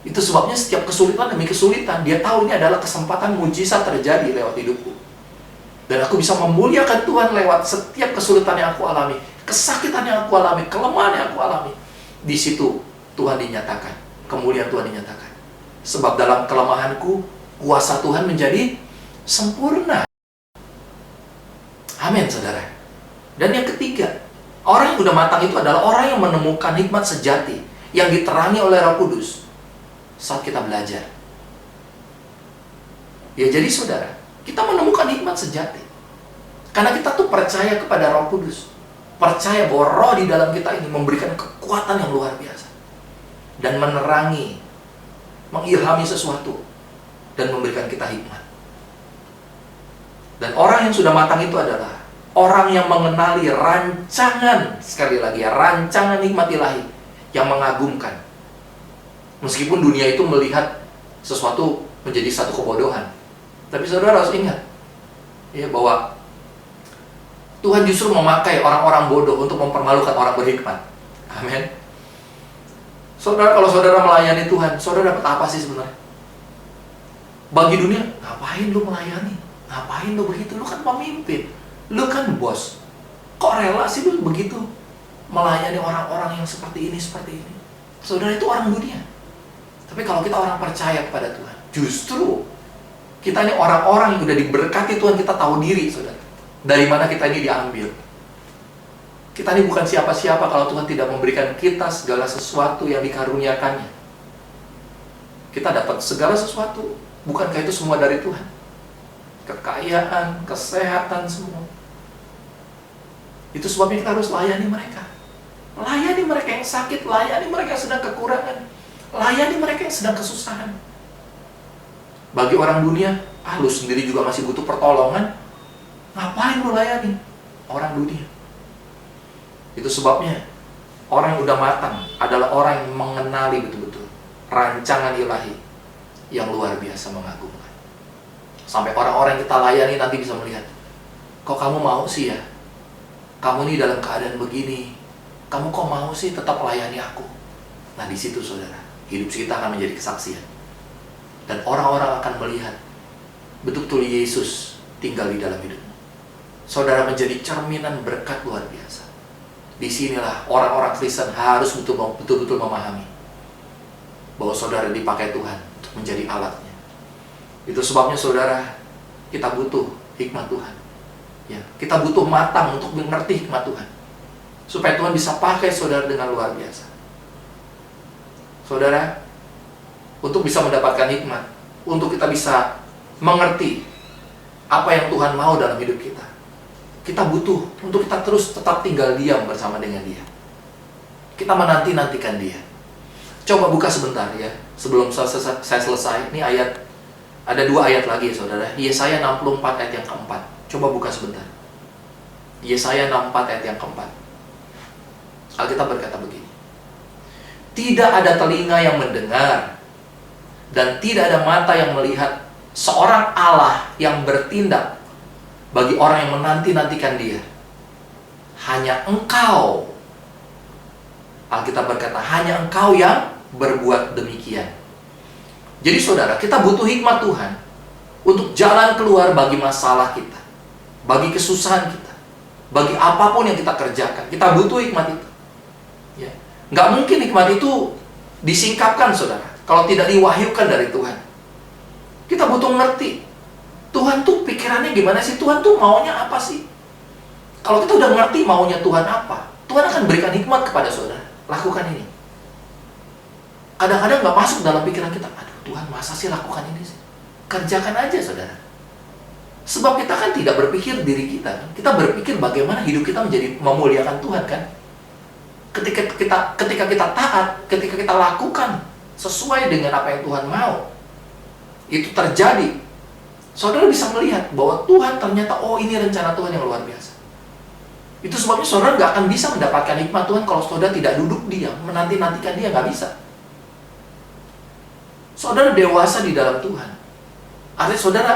[SPEAKER 2] Itu sebabnya setiap kesulitan demi kesulitan, dia tahu ini adalah kesempatan mujizat terjadi lewat hidupku. Dan aku bisa memuliakan Tuhan lewat setiap kesulitan yang aku alami, kesakitan yang aku alami, kelemahan yang aku alami. Di situ Tuhan dinyatakan, kemuliaan Tuhan dinyatakan. Sebab dalam kelemahanku, kuasa Tuhan menjadi sempurna. Amin, saudara. Dan yang ketiga, orang yang udah matang itu adalah orang yang menemukan hikmat sejati yang diterangi oleh Roh Kudus saat kita belajar. Ya, jadi saudara, kita menemukan hikmat sejati karena kita tuh percaya kepada Roh Kudus. Percaya bahwa roh di dalam kita ini memberikan kekuatan yang luar biasa dan menerangi, mengilhami sesuatu dan memberikan kita hikmat. Dan orang yang sudah matang itu adalah orang yang mengenali rancangan, sekali lagi ya, rancangan hikmat ilahi yang mengagumkan. Meskipun dunia itu melihat sesuatu menjadi satu kebodohan, tapi saudara harus ingat ya, bahwa Tuhan justru memakai orang-orang bodoh untuk mempermalukan orang berhikmat. Amin. Saudara, kalau saudara melayani Tuhan, saudara dapat apa sih sebenarnya? Bagi dunia, ngapain lu melayani? Ngapain lu begitu? Lu kan pemimpin, lu kan bos. Kok rela sih lu begitu melayani orang-orang yang seperti ini, seperti ini? Saudara, itu orang dunia. Tapi kalau kita orang percaya kepada Tuhan, justru kita ini orang-orang yang udah diberkati Tuhan, kita tahu diri, saudara. Dari mana kita ini diambil? Kita ini bukan siapa-siapa kalau Tuhan tidak memberikan kita segala sesuatu yang dikaruniakannya. Kita dapat segala sesuatu, bukankah itu semua dari Tuhan? Kekayaan, kesehatan, semua. Itu sebabnya kita harus layani mereka. Layani mereka yang sakit, layani mereka yang sedang kekurangan, layani mereka yang sedang kesusahan. Bagi orang dunia, lu sendiri juga masih butuh pertolongan. Ngapain lu layani orang dunia? Itu sebabnya orang yang udah matang adalah orang yang mengenali betul-betul rancangan ilahi yang luar biasa mengagumkan. Sampai orang-orang yang kita layani nanti bisa melihat, kok kamu mau sih ya? Kamu nih dalam keadaan begini, kamu kok mau sih tetap layani aku? Nah di situ saudara, hidup kita akan menjadi kesaksian. Dan orang-orang akan melihat betul-betul Yesus tinggal di dalam hidupmu. Saudara menjadi cerminan berkat luar biasa. Disinilah orang-orang Kristen harus betul-betul memahami bahwa saudara dipakai Tuhan untuk menjadi alatnya. Itu sebabnya saudara, kita butuh hikmat Tuhan. Ya, kita butuh matang untuk mengerti hikmat Tuhan, supaya Tuhan bisa pakai saudara dengan luar biasa. Saudara, untuk bisa mendapatkan hikmat, untuk kita bisa mengerti apa yang Tuhan mau dalam hidup kita, kita butuh untuk kita terus tetap tinggal diam bersama dengan Dia. Kita menanti-nantikan Dia. Coba buka sebentar ya, sebelum saya selesai. Ini ayat, ada 2 ayat lagi ya saudara. Yesaya 64 ayat yang keempat. Coba buka sebentar. Yesaya 64 ayat yang keempat. Alkitab berkata begini. Tidak ada telinga yang mendengar dan tidak ada mata yang melihat seorang Allah yang bertindak bagi orang yang menanti-nantikan Dia. Hanya Engkau, Alkitab berkata, hanya Engkau yang berbuat demikian. Jadi saudara, kita butuh hikmat Tuhan untuk jalan keluar bagi masalah kita, bagi kesusahan kita, bagi apapun yang kita kerjakan. Kita butuh hikmat itu. Ya. Nggak mungkin hikmat itu disingkapkan saudara, kalau tidak diwahyukan dari Tuhan. Kita butuh ngerti Tuhan tuh pikirannya gimana sih, Tuhan tuh maunya apa sih. Kalau kita udah ngerti maunya Tuhan apa, Tuhan akan berikan hikmat kepada saudara. Lakukan ini. Kadang-kadang nggak masuk dalam pikiran kita, aduh Tuhan masa sih lakukan ini sih. Kerjakan aja saudara. Sebab kita kan tidak berpikir diri kita kan? Kita berpikir bagaimana hidup kita menjadi memuliakan Tuhan kan. Ketika kita taat, ketika kita lakukan sesuai dengan apa yang Tuhan mau, itu terjadi. Saudara bisa melihat bahwa Tuhan ternyata, oh ini rencana Tuhan yang luar biasa. Itu sebabnya saudara nggak akan bisa mendapatkan hikmat Tuhan kalau saudara tidak duduk diam, menanti-nantikan Dia, nggak bisa. Saudara dewasa di dalam Tuhan. Artinya saudara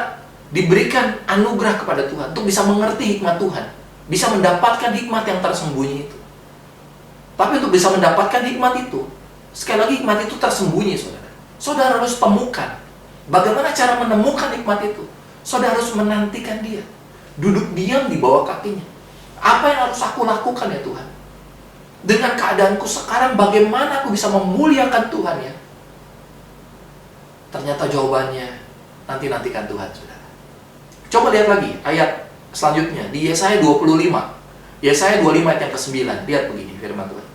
[SPEAKER 2] diberikan anugerah kepada Tuhan untuk bisa mengerti hikmat Tuhan, bisa mendapatkan hikmat yang tersembunyi itu. Tapi untuk bisa mendapatkan hikmat itu, sekali lagi hikmat itu tersembunyi saudara. Saudara harus temukan. Bagaimana cara menemukan hikmat itu? Saudara harus menantikan Dia, duduk diam di bawah kakinya. Apa yang harus aku lakukan ya Tuhan? Dengan keadaanku sekarang, bagaimana aku bisa memuliakan Tuhan ya? Ternyata jawabannya, nantikan Tuhan saudara. Coba lihat lagi ayat selanjutnya di Yesaya 25. Yesaya 25 ayat yang ke-9. Lihat begini firman Tuhan.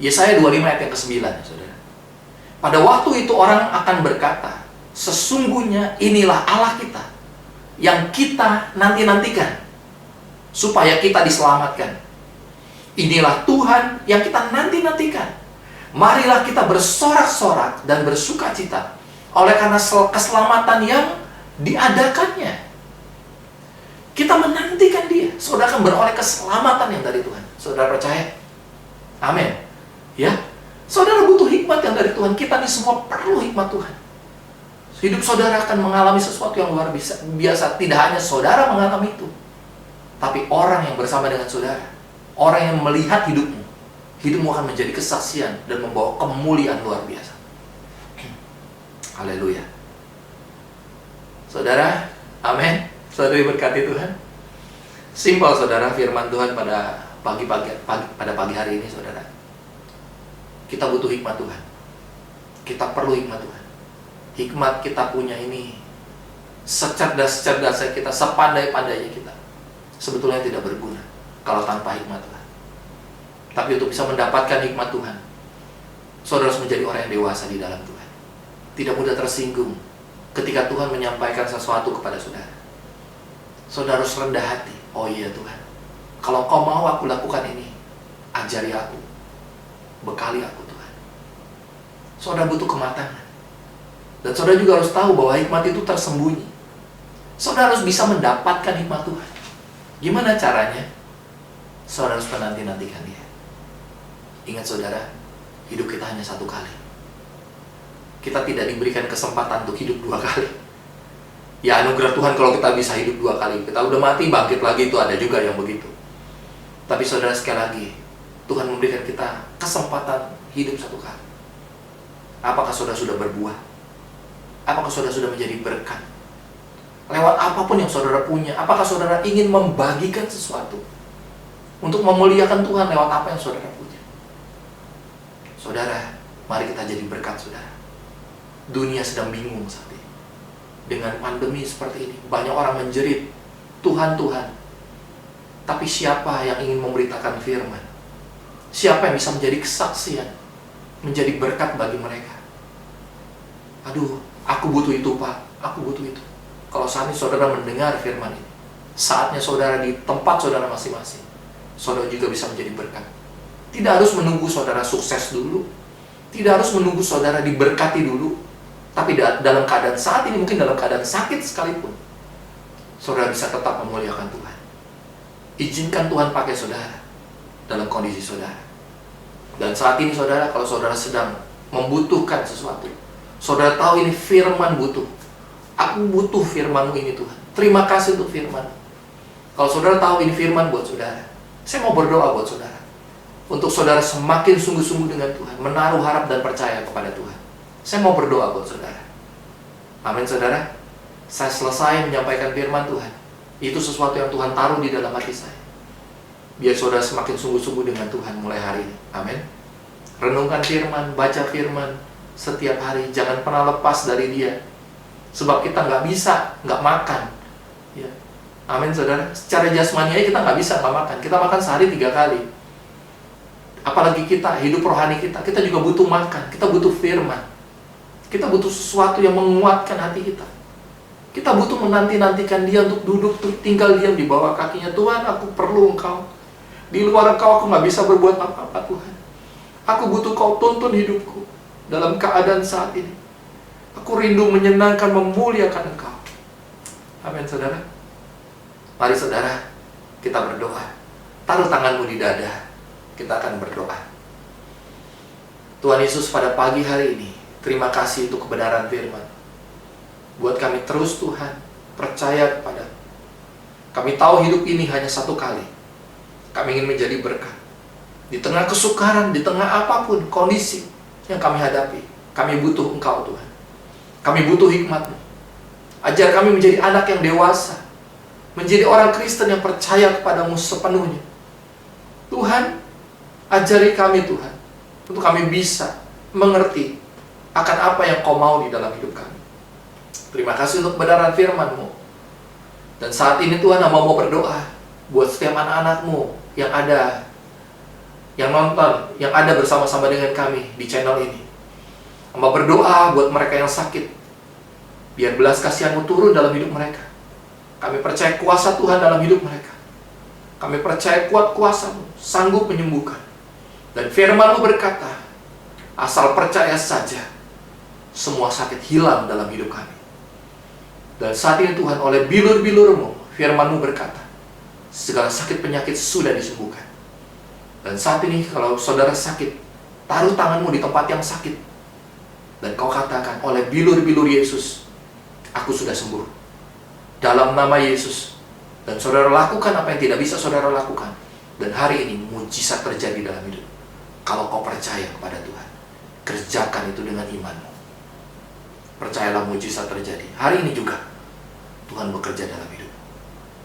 [SPEAKER 2] Yesaya 25 ayat yang ke-9 ya saudara. Pada waktu itu orang akan berkata, sesungguhnya inilah Allah kita yang kita nanti-nantikan supaya kita diselamatkan. Inilah Tuhan yang kita nanti-nantikan. Marilah kita bersorak-sorak dan bersukacita oleh karena keselamatan yang diadakannya. Kita menantikan Dia. Saudara akan beroleh keselamatan yang dari Tuhan. Saudara percaya? Amin. Ya. Saudara butuh hikmat yang dari Tuhan. Kita ini semua perlu hikmat Tuhan. Hidup saudara akan mengalami sesuatu yang luar biasa. Tidak hanya saudara mengalami itu, tapi orang yang bersama dengan saudara, orang yang melihat hidupmu, hidupmu akan menjadi kesaksian dan membawa kemuliaan luar biasa. Haleluya. Saudara, amin. Saudara diberkati Tuhan. Simpel saudara, firman Tuhan pada pagi hari ini saudara. Kita butuh hikmat Tuhan. Kita perlu hikmat Tuhan. Hikmat kita punya ini, secerdas-cerdasnya kita, sepandai-pandainya kita, sebetulnya tidak berguna kalau tanpa hikmat Tuhan. Tapi untuk bisa mendapatkan hikmat Tuhan, saudara harus menjadi orang yang dewasa di dalam Tuhan. Tidak mudah tersinggung ketika Tuhan menyampaikan sesuatu kepada saudara. Saudara harus rendah hati. Oh iya Tuhan, kalau Kau mau aku lakukan ini, ajari aku, bekali aku Tuhan. Saudara butuh kematangan. Dan saudara juga harus tahu bahwa hikmat itu tersembunyi. Saudara harus bisa mendapatkan hikmat Tuhan. Gimana caranya? Saudara harus menanti-nantikan dia. Ingat saudara, hidup kita hanya satu kali. Kita tidak diberikan kesempatan untuk hidup dua kali. Ya anugerah Tuhan kalau kita bisa hidup dua kali. Kita udah mati, bangkit lagi, itu ada juga yang begitu. Tapi saudara, sekali lagi, Tuhan memberikan kita kesempatan hidup satu kali. Apakah saudara sudah berbuah? Apakah saudara sudah menjadi berkat? Lewat apapun yang saudara punya, apakah saudara ingin membagikan sesuatu untuk memuliakan Tuhan lewat apa yang saudara punya? Saudara, mari kita jadi berkat, saudara. Dunia sedang bingung saat ini. Dengan pandemi seperti ini, banyak orang menjerit, Tuhan, Tuhan. Tapi siapa yang ingin memberitakan firman? Siapa yang bisa menjadi kesaksian, menjadi berkat bagi mereka? Aduh, aku butuh itu, Pak. Aku butuh itu. Kalau saat ini saudara mendengar firman ini, saatnya saudara di tempat saudara masing-masing, saudara juga bisa menjadi berkat. Tidak harus menunggu saudara sukses dulu, tidak harus menunggu saudara diberkati dulu, tapi dalam keadaan saat ini, mungkin dalam keadaan sakit sekalipun, saudara bisa tetap memuliakan Tuhan. Izinkan Tuhan pakai saudara dalam kondisi saudara. Dan saat ini saudara, kalau saudara sedang membutuhkan sesuatu, saudara tahu ini firman butuh. Aku butuh firman-Mu ini Tuhan. Terima kasih untuk firman. Kalau saudara tahu ini firman buat saudara, saya mau berdoa buat saudara. Untuk saudara semakin sungguh-sungguh dengan Tuhan, menaruh harap dan percaya kepada Tuhan. Saya mau berdoa buat saudara. Amin saudara. Saya selesai menyampaikan firman Tuhan. Itu sesuatu yang Tuhan taruh di dalam hati saya. Biar saudara semakin sungguh-sungguh dengan Tuhan mulai hari ini. Amin. Renungkan firman, baca firman setiap hari. Jangan pernah lepas dari dia. Sebab kita nggak bisa nggak makan, ya. Amin saudara. Secara jasmani aja kita nggak bisa nggak makan. Kita makan sehari 3 kali. Apalagi kita hidup rohani kita juga butuh makan. Kita butuh firman. Kita butuh sesuatu yang menguatkan hati kita. Kita butuh menanti-nantikan dia untuk duduk, tinggal diam di bawah kakinya. Tuhan, aku perlu Engkau. Di luar Engkau aku nggak bisa berbuat apa-apa Tuhan. Aku butuh Kau tuntun hidupku dalam keadaan saat ini. Aku rindu menyenangkan, memuliakan Engkau. Amin saudara. Mari saudara, kita berdoa. Taruh tanganmu di dada. Kita akan berdoa. Tuhan Yesus, pada pagi hari ini, terima kasih untuk kebenaran firman. Buat kami terus Tuhan, percaya kepada. Kami tahu hidup ini hanya satu kali. Kami ingin menjadi berkat. Di tengah kesukaran, di tengah apapun kondisi yang kami hadapi, kami butuh Engkau Tuhan. Kami butuh hikmat-Mu. Ajar kami menjadi anak yang dewasa, menjadi orang Kristen yang percaya kepada-Mu sepenuhnya. Tuhan, ajari kami Tuhan, untuk kami bisa mengerti akan apa yang Kau mau di dalam hidup kami. Terima kasih untuk kebenaran firman-Mu. Dan saat ini Tuhan, hamba mau berdoa buat setiap anak-anak-Mu yang ada, yang nonton, yang ada bersama-sama dengan kami di channel ini. Hamba berdoa buat mereka yang sakit. Biar belas kasihan-Mu turun dalam hidup mereka. Kami percaya kuasa Tuhan dalam hidup mereka. Kami percaya kuat kuasa-Mu, sanggup menyembuhkan. Dan firman-Mu berkata, asal percaya saja, semua sakit hilang dalam hidup kami. Dan saat ini Tuhan, oleh bilur-bilur-Mu, firman-Mu berkata, segala sakit penyakit sudah disembuhkan. Dan saat ini kalau saudara sakit, taruh tangan-Mu di tempat yang sakit. Dan Kau katakan, oleh bilur-bilur Yesus, aku sudah sembuh. Dalam nama Yesus. Dan saudara lakukan apa yang tidak bisa saudara lakukan. Dan hari ini mujizat terjadi dalam hidup. Kalau kau percaya kepada Tuhan, kerjakan itu dengan iman-Mu. Percayalah mujizat terjadi. Hari ini juga Tuhan bekerja dalam hidup.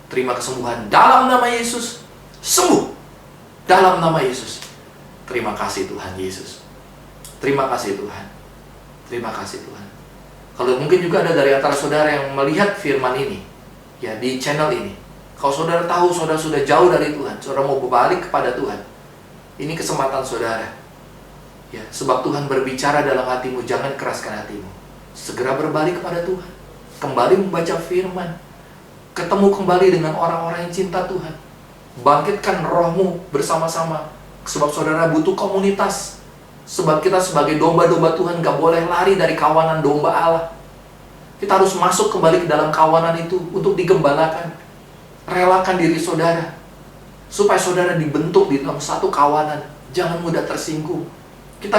[SPEAKER 2] Terima kesembuhan dalam nama Yesus. Sembuh dalam nama Yesus. Terima kasih Tuhan Yesus. Terima kasih Tuhan. Terima kasih Tuhan. Kalau mungkin juga ada dari antara saudara yang melihat firman ini, ya, di channel ini. Kalau saudara tahu saudara sudah jauh dari Tuhan, saudara mau berbalik kepada Tuhan, ini kesempatan saudara. Ya, sebab Tuhan berbicara dalam hatimu, jangan keraskan hatimu. Segera berbalik kepada Tuhan. Kembali membaca firman. Ketemu kembali dengan orang-orang yang cinta Tuhan. Bangkitkan rohmu bersama-sama. Sebab saudara butuh komunitas. Sebab kita sebagai domba-domba Tuhan gak boleh lari dari kawanan domba Allah. Kita harus masuk kembali ke dalam kawanan itu untuk digembalakan. Relakan diri saudara, supaya saudara dibentuk di dalam satu kawanan. Jangan mudah tersinggung. Kita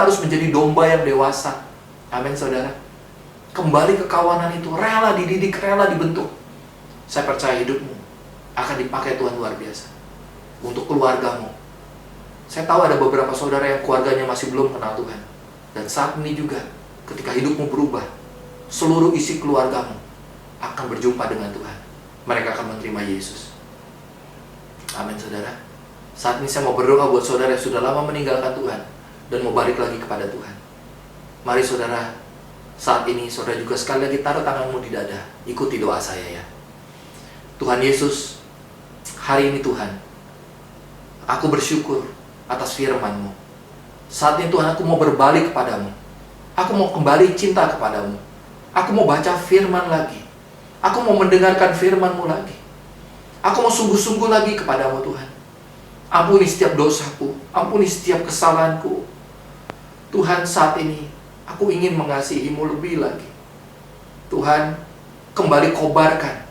[SPEAKER 2] harus menjadi domba yang dewasa. Amin saudara. Kembali ke kawanan itu, rela dididik, rela dibentuk. Saya percaya hidupmu akan dipakai Tuhan luar biasa. Untuk keluargamu. Saya tahu ada beberapa saudara yang keluarganya masih belum kenal Tuhan. Dan saat ini juga, ketika hidupmu berubah, seluruh isi keluargamu akan berjumpa dengan Tuhan. Mereka akan menerima Yesus. Amin saudara. Saat ini saya mau berdoa buat saudara yang sudah lama meninggalkan Tuhan dan mau balik lagi kepada Tuhan. Mari saudara, saat ini saudara juga sekali lagi taruh tanganmu di dada. Ikuti doa saya ya. Tuhan Yesus, hari ini Tuhan, aku bersyukur atas firman-Mu. Saat ini Tuhan, aku mau berbalik kepadamu. Aku mau kembali cinta kepadamu. Aku mau baca firman lagi. Aku mau mendengarkan firman-Mu lagi. Aku mau sungguh-sungguh lagi kepadamu Tuhan. Ampuni setiap dosaku. Ampuni setiap kesalahanku. Tuhan, saat ini aku ingin mengasihi-Mu lebih lagi. Tuhan, kembali kobarkan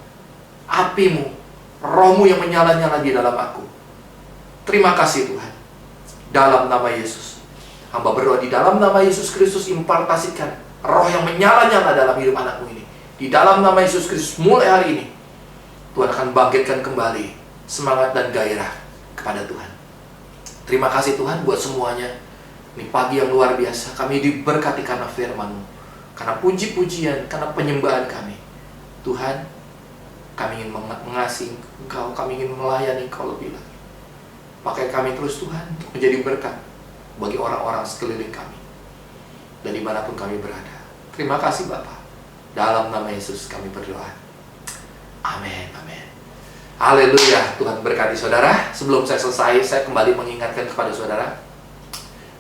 [SPEAKER 2] api-Mu, Roh-Mu yang menyala-nyala di dalam aku. Terima kasih Tuhan. Dalam nama Yesus, hamba berdoa di dalam nama Yesus Kristus, impartasikan roh yang menyala-nyala dalam hidup anakmu ini. Di dalam nama Yesus Kristus, mulai hari ini Tuhan akan bangkitkan kembali semangat dan gairah kepada Tuhan. Terima kasih Tuhan buat semuanya. Ini pagi yang luar biasa. Kami diberkati karena firman-Mu, karena puji-pujian, karena penyembahan kami. Tuhan, kami ingin mengasihi Engkau, kami ingin melayani Engkau lebih lagi. Pakai kami terus Tuhan untuk menjadi berkat bagi orang-orang sekeliling kami dan dimanapun kami berada. Terima kasih Bapa. Dalam nama Yesus kami berdoa. Amin, amin. Haleluya. Tuhan berkati saudara. Sebelum saya selesai, saya kembali mengingatkan kepada saudara,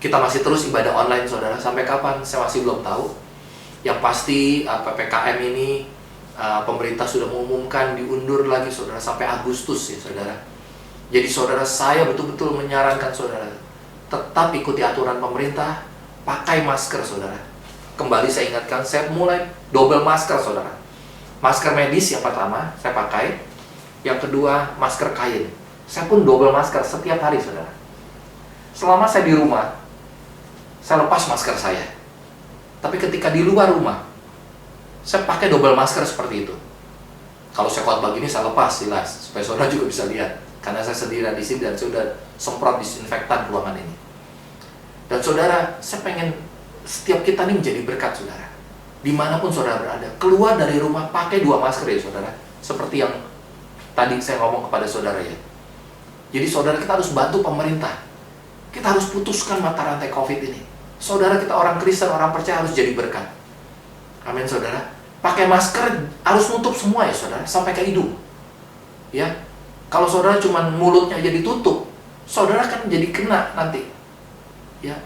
[SPEAKER 2] kita masih terus ibadah online saudara. Sampai kapan? Saya masih belum tahu. Yang pasti PPKM ini pemerintah sudah mengumumkan diundur lagi saudara sampai Agustus ya saudara. Jadi saudara, saya betul-betul menyarankan saudara tetap ikuti aturan pemerintah, pakai masker saudara. Kembali saya ingatkan, saya mulai double masker saudara. Masker medis yang pertama saya pakai, yang kedua masker kain. Saya pun double masker setiap hari saudara. Selama saya di rumah, saya lepas masker saya. Tapi ketika di luar rumah, saya pakai double masker seperti itu. Kalau saya khotbah begini saya lepas jelas, supaya saudara juga bisa lihat. Karena saya sendirian di sini dan sudah semprot disinfektan ruangan ini. Dan saudara, saya pengen setiap kita ini menjadi berkat saudara. Dimanapun saudara berada, keluar dari rumah pakai 2 masker ya saudara. Seperti yang tadi saya ngomong kepada saudara ya. Jadi saudara, kita harus bantu pemerintah. Kita harus putuskan mata rantai COVID ini. Saudara, kita orang Kristen, orang percaya harus jadi berkat. Amin saudara. Pakai masker harus nutup semua ya saudara, sampai ke hidung. Ya. Kalau saudara cuma mulutnya jadi tutup, saudara kan jadi kena nanti. Ya.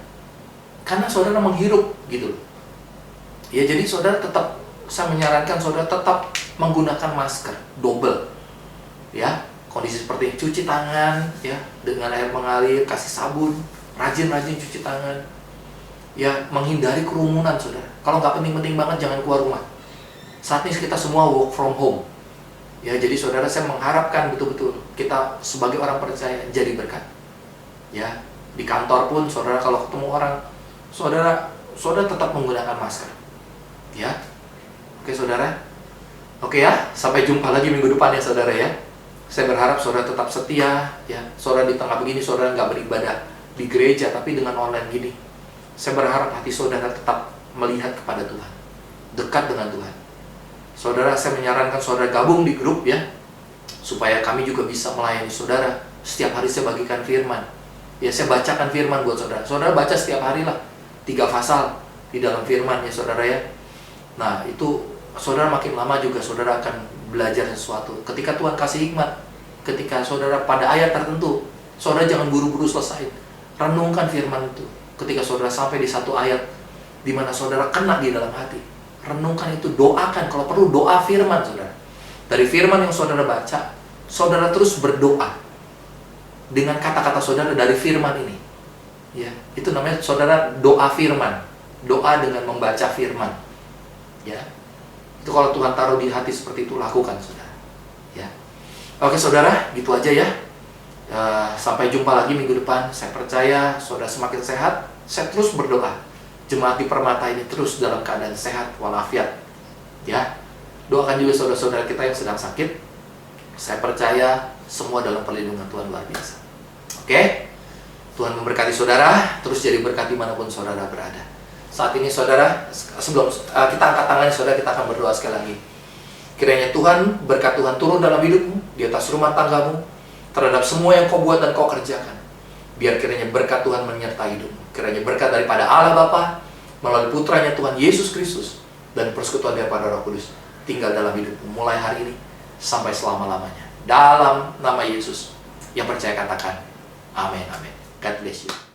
[SPEAKER 2] Karena saudara menghirup gitu loh. Ya, jadi saudara tetap, saya menyarankan saudara tetap menggunakan masker double. Ya, kondisi seperti cuci tangan ya dengan air mengalir, kasih sabun, rajin-rajin cuci tangan. Ya, menghindari kerumunan saudara. Kalau nggak penting-penting banget jangan keluar rumah. Saat ini kita semua work from home. Ya, jadi saudara, saya mengharapkan betul-betul kita sebagai orang percaya jadi berkat. Ya, di kantor pun saudara kalau ketemu orang, saudara tetap menggunakan masker. Ya. Oke saudara. Oke ya, sampai jumpa lagi minggu depan ya saudara ya. Saya berharap saudara tetap setia ya. Saudara di tengah begini saudara nggak beribadah di gereja tapi dengan online gini. Saya berharap hati saudara tetap melihat kepada Tuhan, dekat dengan Tuhan. Saudara, saya menyarankan saudara gabung di grup ya, supaya kami juga bisa melayani saudara. Setiap hari saya bagikan firman. Ya, saya bacakan firman buat saudara. Saudara baca setiap hari lah 3 pasal di dalam firman ya saudara ya. Nah, itu saudara makin lama juga saudara akan belajar sesuatu. Ketika Tuhan kasih hikmat, ketika saudara pada ayat tertentu, saudara jangan buru-buru selesai. Renungkan firman itu. Ketika saudara sampai di satu ayat di mana saudara kena di dalam hati, renungkan itu, doakan, kalau perlu doa firman saudara. Dari firman yang saudara baca, saudara terus berdoa dengan kata-kata saudara dari firman ini. Ya, itu namanya saudara doa firman. Doa dengan membaca firman. Ya. Itu kalau Tuhan taruh di hati seperti itu, lakukan saudara. Ya. Oke saudara, gitu aja ya. Sampai jumpa lagi minggu depan. Saya percaya saudara semakin sehat. Saya terus berdoa jemaat di Permata ini terus dalam keadaan sehat walafiat. Ya, doakan juga saudara-saudara kita yang sedang sakit. Saya percaya semua dalam perlindungan Tuhan luar biasa. Oke, Tuhan memberkati saudara. Terus jadi berkat dimanapun saudara berada. Saat ini saudara, sebelum kita angkat tangan saudara, kita akan berdoa sekali lagi. Kiranya Tuhan, berkat Tuhan turun dalam hidupmu, di atas rumah tanggamu, terhadap semua yang kau buat dan kau kerjakan. Biar kiranya berkat Tuhan menyertai hidupmu. Kiranya berkat daripada Allah Bapa melalui putranya Tuhan Yesus Kristus dan persekutuan daripada Roh Kudus tinggal dalam hidupmu mulai hari ini sampai selama-lamanya. Dalam nama Yesus, yang percaya katakan amin, amin. God bless you.